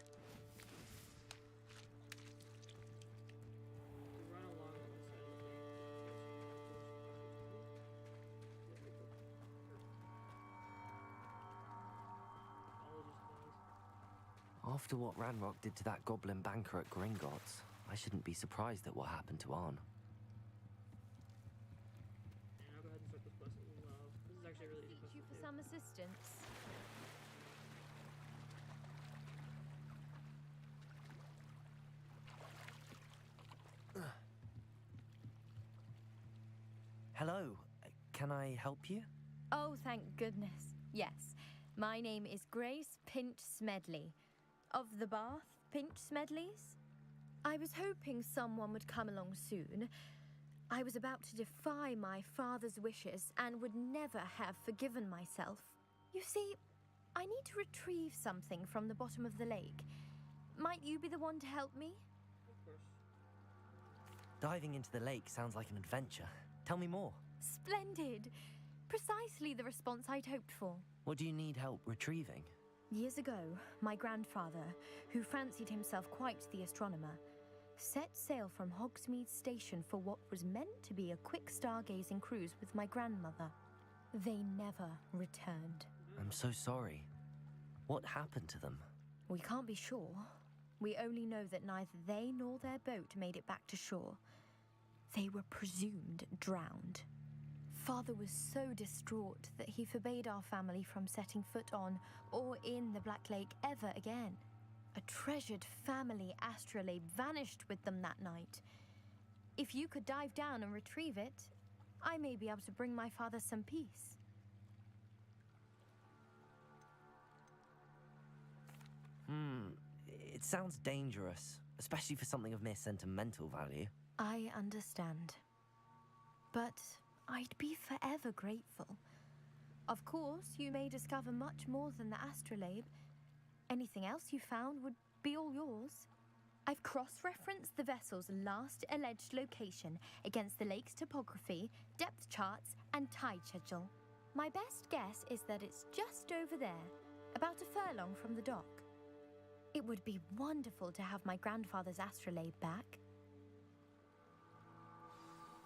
After what Ranrock did to that goblin banker at Gringotts, I shouldn't be surprised at what happened to Arn. And I'll go ahead and start this quest as well. This is actually a really easy quest. You for some assistance. Hello, can I help you? Oh, thank goodness. Yes. My name is Grace Pinch Smedley. Of the Bath Pinch Smedleys? I was hoping someone would come along soon. I was about to defy my father's wishes and would never have forgiven myself. You see, I need to retrieve something from the bottom of the lake. Might you be the one to help me? Of course. Diving into the lake sounds like an adventure. Tell me more. Splendid! Precisely the response I'd hoped for. What do you need help retrieving? Years ago, my grandfather, who fancied himself quite the astronomer, set sail from Hogsmeade Station for what was meant to be a quick stargazing cruise with my grandmother. They never returned. I'm so sorry. What happened to them? We can't be sure. We only know that neither they nor their boat made it back to shore. They were presumed drowned. Father was so distraught that he forbade our family from setting foot on or in the Black Lake ever again. A treasured family astrolabe vanished with them that night. If you could dive down and retrieve it, I may be able to bring my father some peace. It sounds dangerous, especially for something of mere sentimental value. I understand. But I'd be forever grateful. Of course, you may discover much more than the astrolabe. Anything else you found would be all yours. I've cross-referenced the vessel's last alleged location against the lake's topography, depth charts, and tide schedule. My best guess is that it's just over there, about a furlong from the dock. It would be wonderful to have my grandfather's astrolabe back.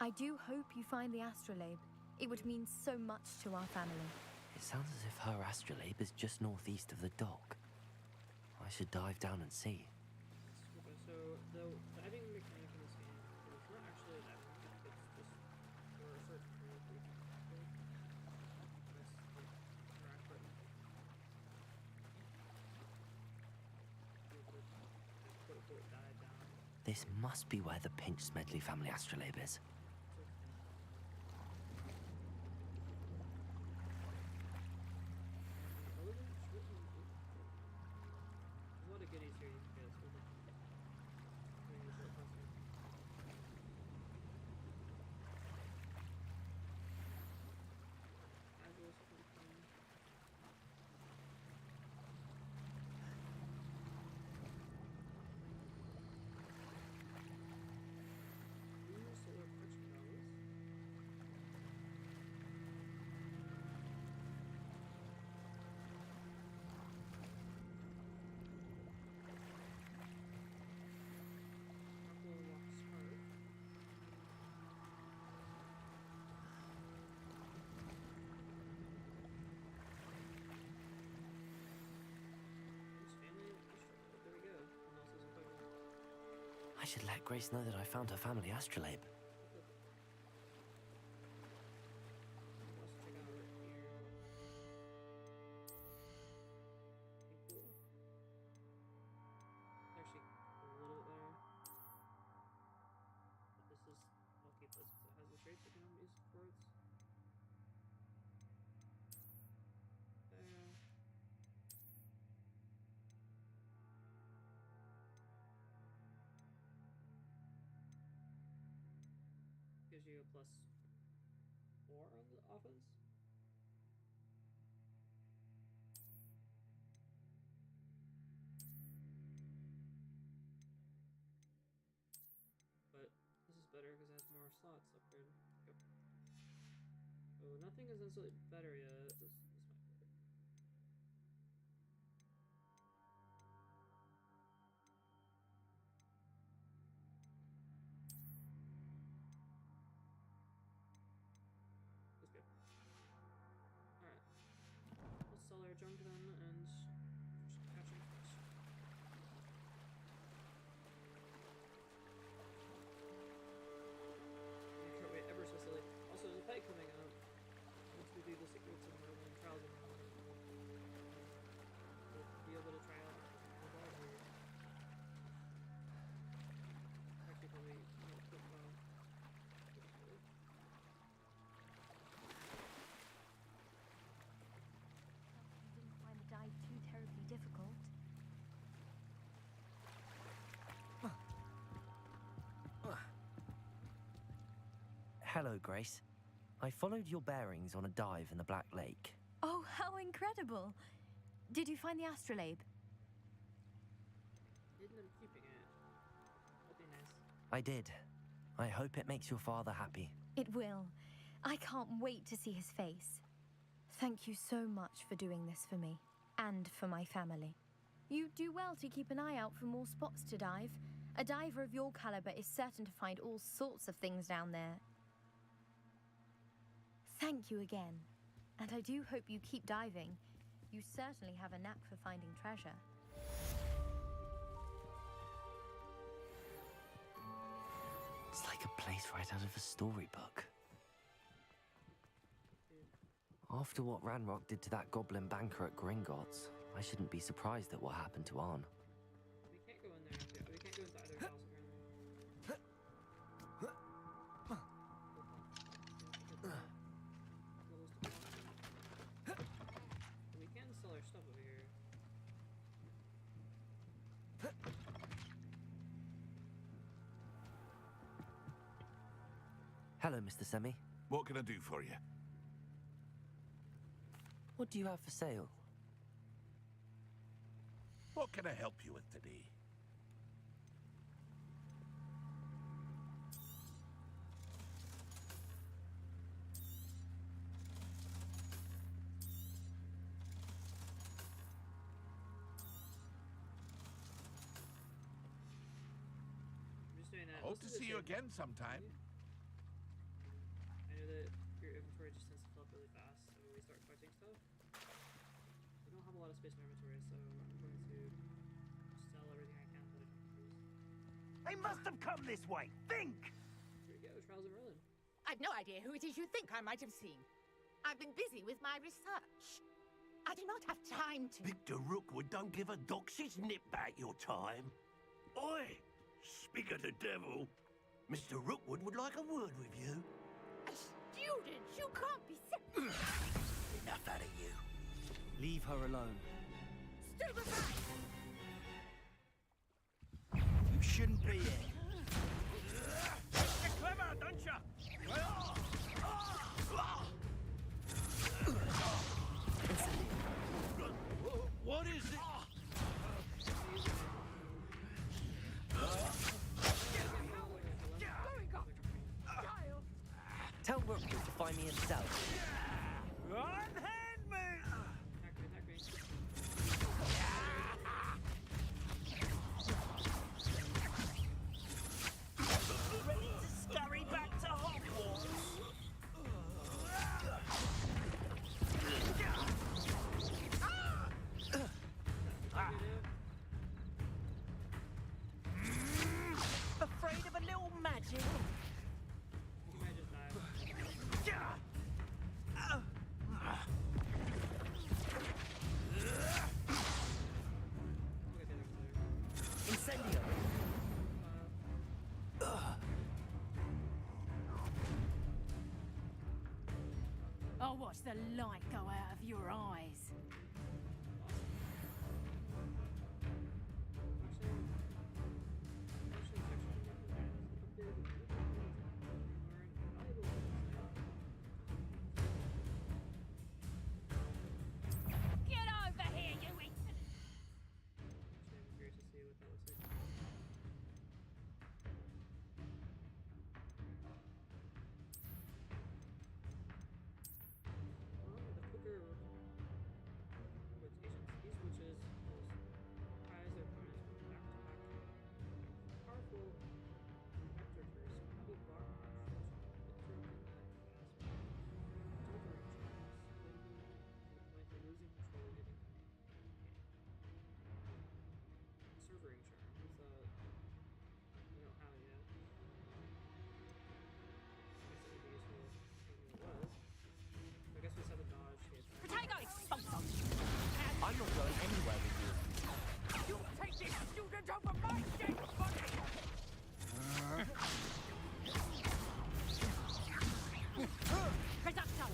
I do hope you find the astrolabe. It would mean so much to our family. It sounds as if her astrolabe is just northeast of the dock. I should dive down and see. Okay, so the diving mechanic in this game, it's not actually a diving mechanic, it's just for a search period where you can press the interact button. Quote-unquote dive down. This must be where the Pinch Smedley family astrolabe is. I should let Grace know that I found her family astrolabe. Gives you a +4 on the offense. But this is better because it has more slots upgraded. Yep. So nothing is necessarily better yet. This might be better. Sell our junk then and catch some fish. Wait, ever so silly. Also, there's a fight coming up. Once we do the secrets of Merlin trials, we'll be able to try out the ball here. Actually, probably quick Dive too terribly difficult. Hello, Grace. I followed your bearings on a dive in the Black Lake. Oh, how incredible! Did you find the astrolabe? Didn't end up keeping it. That'd be nice. I did. I hope it makes your father happy. It will. I can't wait to see his face. Thank you so much for doing this for me. And for my family. You do well to keep an eye out for more spots to dive. A diver of your caliber is certain to find all sorts of things down there. Thank you again. And I do hope you keep diving. You certainly have a knack for finding treasure. It's like a place right out of a storybook. After what Ranrock did to that goblin banker at Gringotts, I shouldn't be surprised at what happened to Arn. We can't go in there. Yeah, we can't go into either house apparently. We can sell our stuff over here. Hello, Mr. Semi. What can I do for you? What do you have for sale? What can I help you with today? I'm just doing that. Hope to see you again sometime. I know that your inventory just tends to fill up really fast, so when we start collecting stuff, we don't have a lot of space in our inventory, so I'm going to sell everything I can that I can use. They must have come this way. Think! Here we go, Trials of Merlin. I've no idea who it is you think I might have seen. I've been busy with my research. I do not have time to... Victor Rookwood don't give a doxy's nip back your time. Oi! Speak of the devil, Mr. Rookwood would like a word with you. A student? You can't be serious. Enough out of you. Leave her alone. Stupefy! You shouldn't be here. You're clever, don't you? What is it? Tell Rookwood to find me himself. Unhand me! Ready to scurry back to Hogwarts? Afraid of a little magic? Incendio! I'll watch the light go out of your eyes. Get over here, you idiot! I'm curious to see what that looks like. The quicker rotations. These witches surprise their opponents with back-to-back powerful vector curse. Can be blocked by interrupting that fast. Delivering charms. When you're losing control, hitting them. Servering charm. What's that? We don't have it yet. I guess it would be useful if it was. I guess we just have to dodge hit. Potato expulsion! I'm not going anywhere with you. You'll take this student over my dead body! Reducto!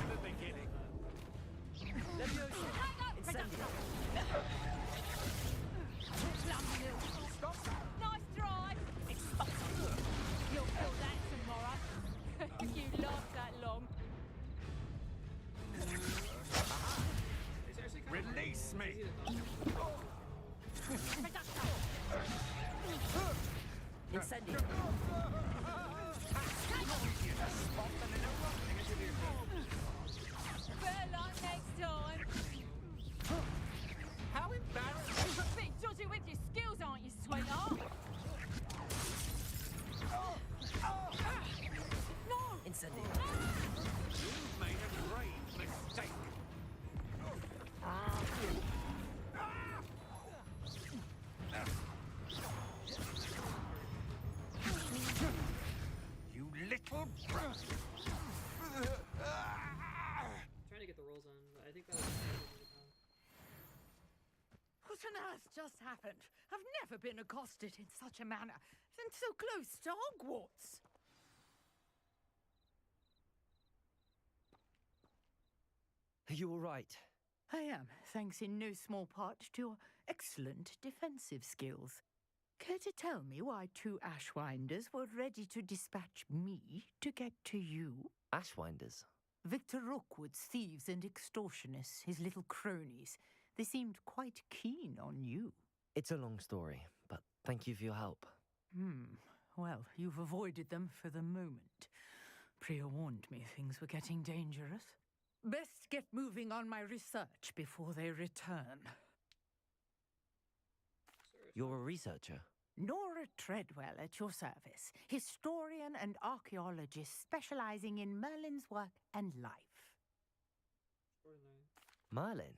The beginning. Leviosa! Incendio! Plummy little stop. Nice drive! Expulsion! You'll feel that tomorrow. If you last that long. It's actually kind of Release me! Reducto! Incendio! Better luck next time. How embarrassing! You're a bit dodgy with your skills, aren't you, sweetheart? No! Incendio! You've made a grave mistake. Trying to get the rolls in, but I think that was the time. What on earth just happened? I've never been accosted in such a manner, and so close to Hogwarts. Are you all right? I am, thanks in no small part to your excellent defensive skills. Care to tell me why 2 Ashwinders were ready to dispatch me to get to you? Ashwinders? Victor Rookwood's thieves and extortionists, his little cronies. They seemed quite keen on you. It's a long story, but thank you for your help. Well, you've avoided them for the moment. Priya warned me things were getting dangerous. Best get moving on my research before they return. You're a researcher? Nora Treadwell at your service, historian and archaeologist specializing in Merlin's work and life. Merlin?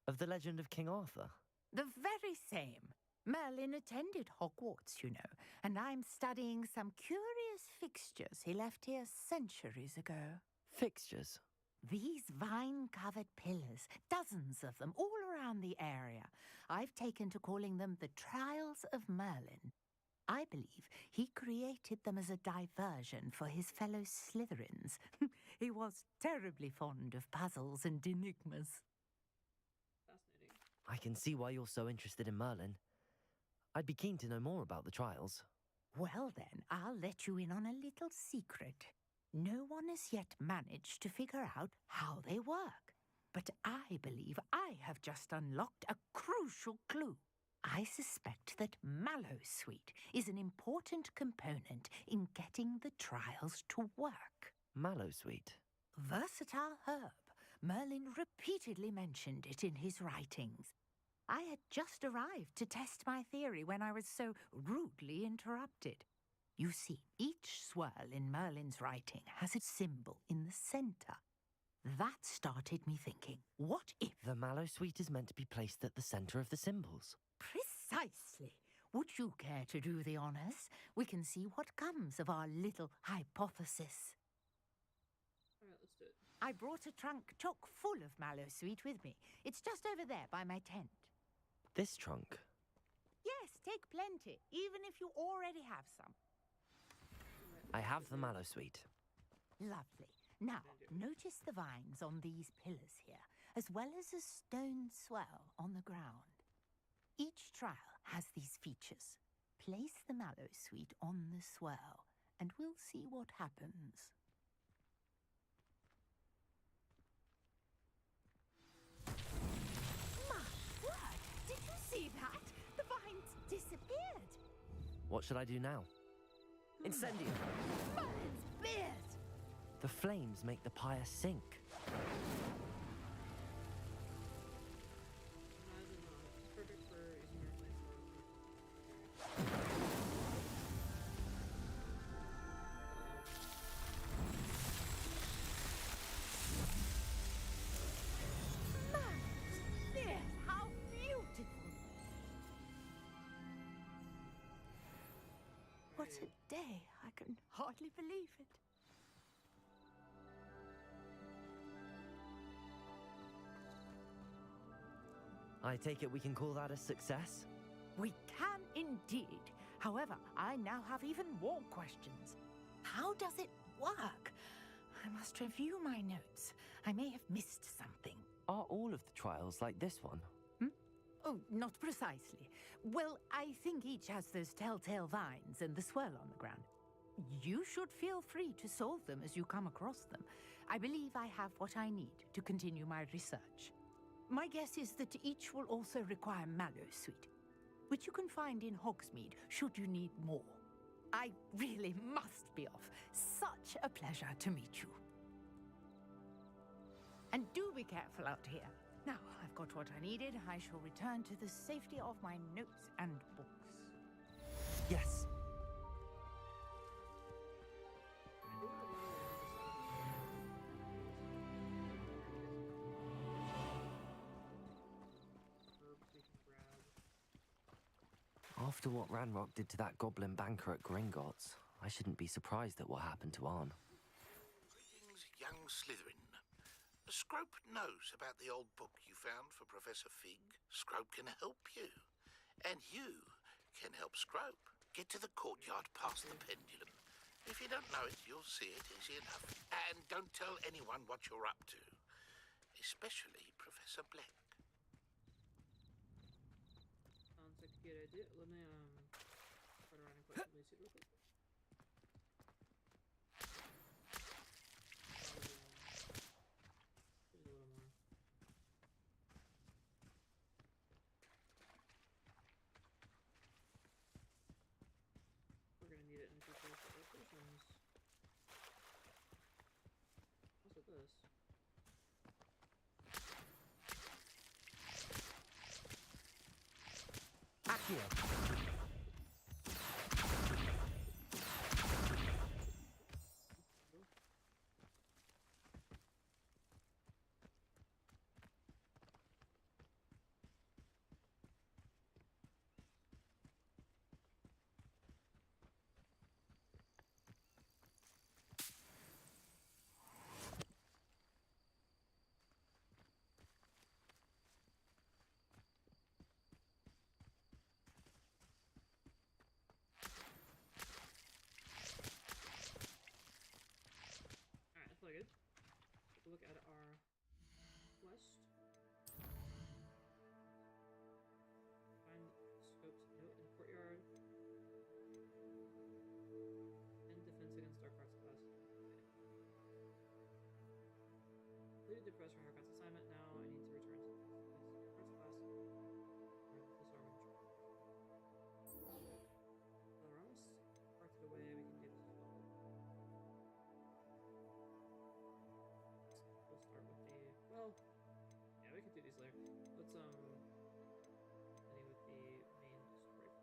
Of the legend of King Arthur? The very same. Merlin attended Hogwarts, you know, and I'm studying some curious fixtures he left here centuries ago. Fixtures? These vine-covered pillars, dozens of them, all around the area. I've taken to calling them the Trials of Merlin. I believe he created them as a diversion for his fellow Slytherins. He was terribly fond of puzzles and enigmas. Fascinating. I can see why you're so interested in Merlin. I'd be keen to know more about the trials. Well then, I'll let you in on a little secret. No one has yet managed to figure out how they work. But I believe I have just unlocked a crucial clue. I suspect that Mallowsweet is an important component in getting the trials to work. Mallowsweet? Versatile herb. Merlin repeatedly mentioned it in his writings. I had just arrived to test my theory when I was so rudely interrupted. You see, each swirl in Merlin's writing has a symbol in the center. That started me thinking, what if... The Mallowsweet is meant to be placed at the center of the symbols. Precisely. Would you care to do the honors? We can see what comes of our little hypothesis. Alright, let's do it. I brought a trunk chock full of Mallowsweet with me. It's just over there by my tent. This trunk? Yes, take plenty, even if you already have some. I have the Mallowsweet. Lovely. Now, notice the vines on these pillars here, as well as a stone swell on the ground. Each trial has these features. Place the Mallowsweet on the swell, and we'll see what happens. My word! Did you see that? The vines disappeared! What should I do now? Incendio! Merlin's beard! The flames make the pyre sink. Perfect for using your Merlin's beard! How beautiful! What a day! I can hardly believe it. I take it we can call that a success? We can indeed. However, I now have even more questions. How does it work? I must review my notes. I may have missed something. Are all of the trials like this one? Oh, not precisely. Well, I think each has those telltale vines and the swirl on the ground. You should feel free to solve them as you come across them. I believe I have what I need to continue my research. My guess is that each will also require Mallowsweet, which you can find in Hogsmeade should you need more. I really must be off. Such a pleasure to meet you. And do be careful out here. Now, I've got what I needed. I shall return to the safety of my notes and books. Yes. After what Ranrock did to that goblin banker at Gringotts, I shouldn't be surprised at what happened to Arn. Greetings, young Slytherin. Scrope knows about the old book you found for Professor Fig. Scrope can help you. And you can help Scrope. Get to the courtyard past the pendulum. If you don't know it, you'll see it easy enough. And don't tell anyone what you're up to. Especially Professor Black. Sounds like a good idea. Let me, run around and quickly see real quick. There's a little more. We're gonna need it in future locations. Also this. Accio. Alright, that's really good. Take a look at our quest. Find Scope's note in the courtyard. And defense against dark arts class. Completed the quest for Hogwarts assignment. Now I need to return to the arts class. Disarming charm. Well, we're almost parted away. We can do this as well. We'll start with the, well, yeah, we can do these later. Let's continue with the main story quest.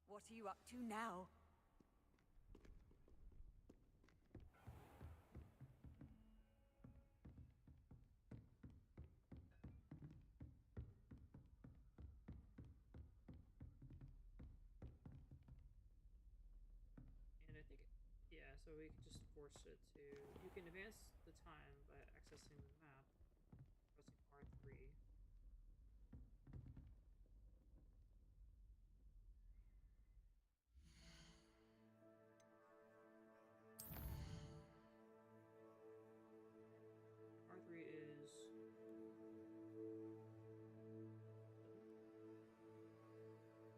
What are you up to now? And I think, yeah, so we can just force it to, you can advance the time by accessing the map, pressing R3. R3 is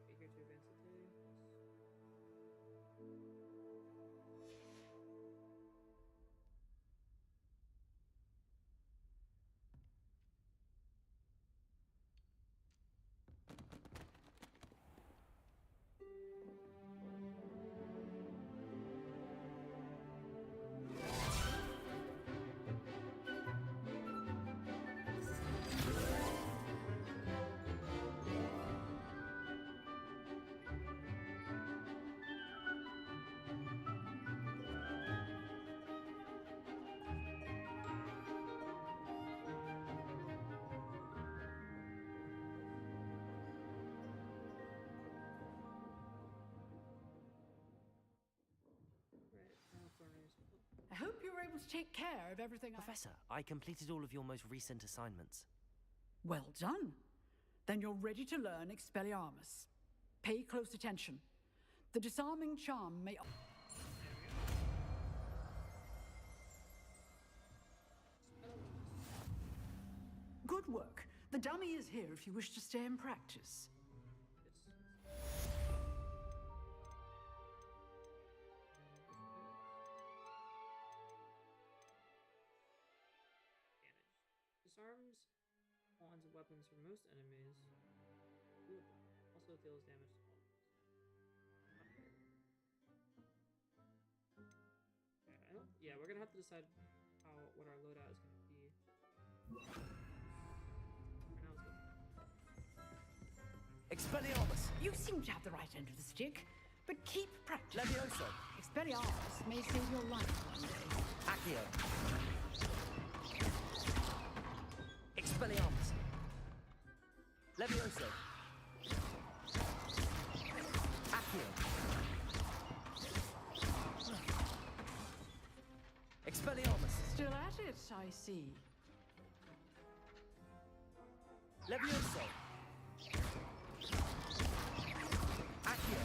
eager to advance the day. I hope you were able to take care of everything. Professor, I completed all of your most recent assignments. Well done. Then you're ready to learn Expelliarmus. Pay close attention. The disarming charm may... Good work. The dummy is here if you wish to stay and practice. Disarms wands and weapons from most enemies. Also deals damage to all enemies. Yeah, we're gonna have to decide what our loadout is gonna be. For now, let's go. Expelliarmus! You seem to have the right end of the stick, but keep practicing. Levioso! Expelliarmus may save your life one day. Accio! Expelliarmus! Levioso! Accio! Expelliarmus! Still at it, I see. Levioso! Accio!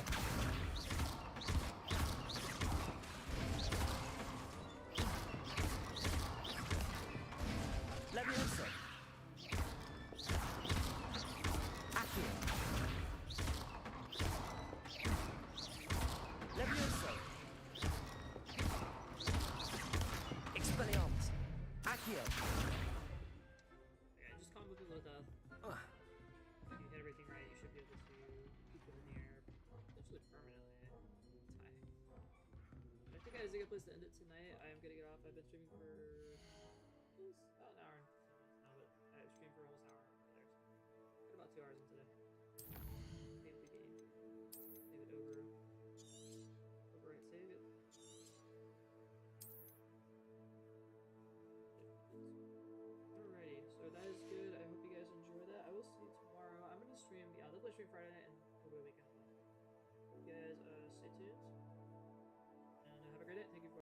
Levioso! Accio! Levioso! Expelliarmus! Accio! Yeah, just combo people to death. If you hit everything right, you should be able to keep them in the air, potentially permanently. Tie. I think that is a good place to end it tonight. I am gonna get off. I've been streaming for about an hour and 15 minutes now, but I streamed for almost an hour over there. So got about 2 hours into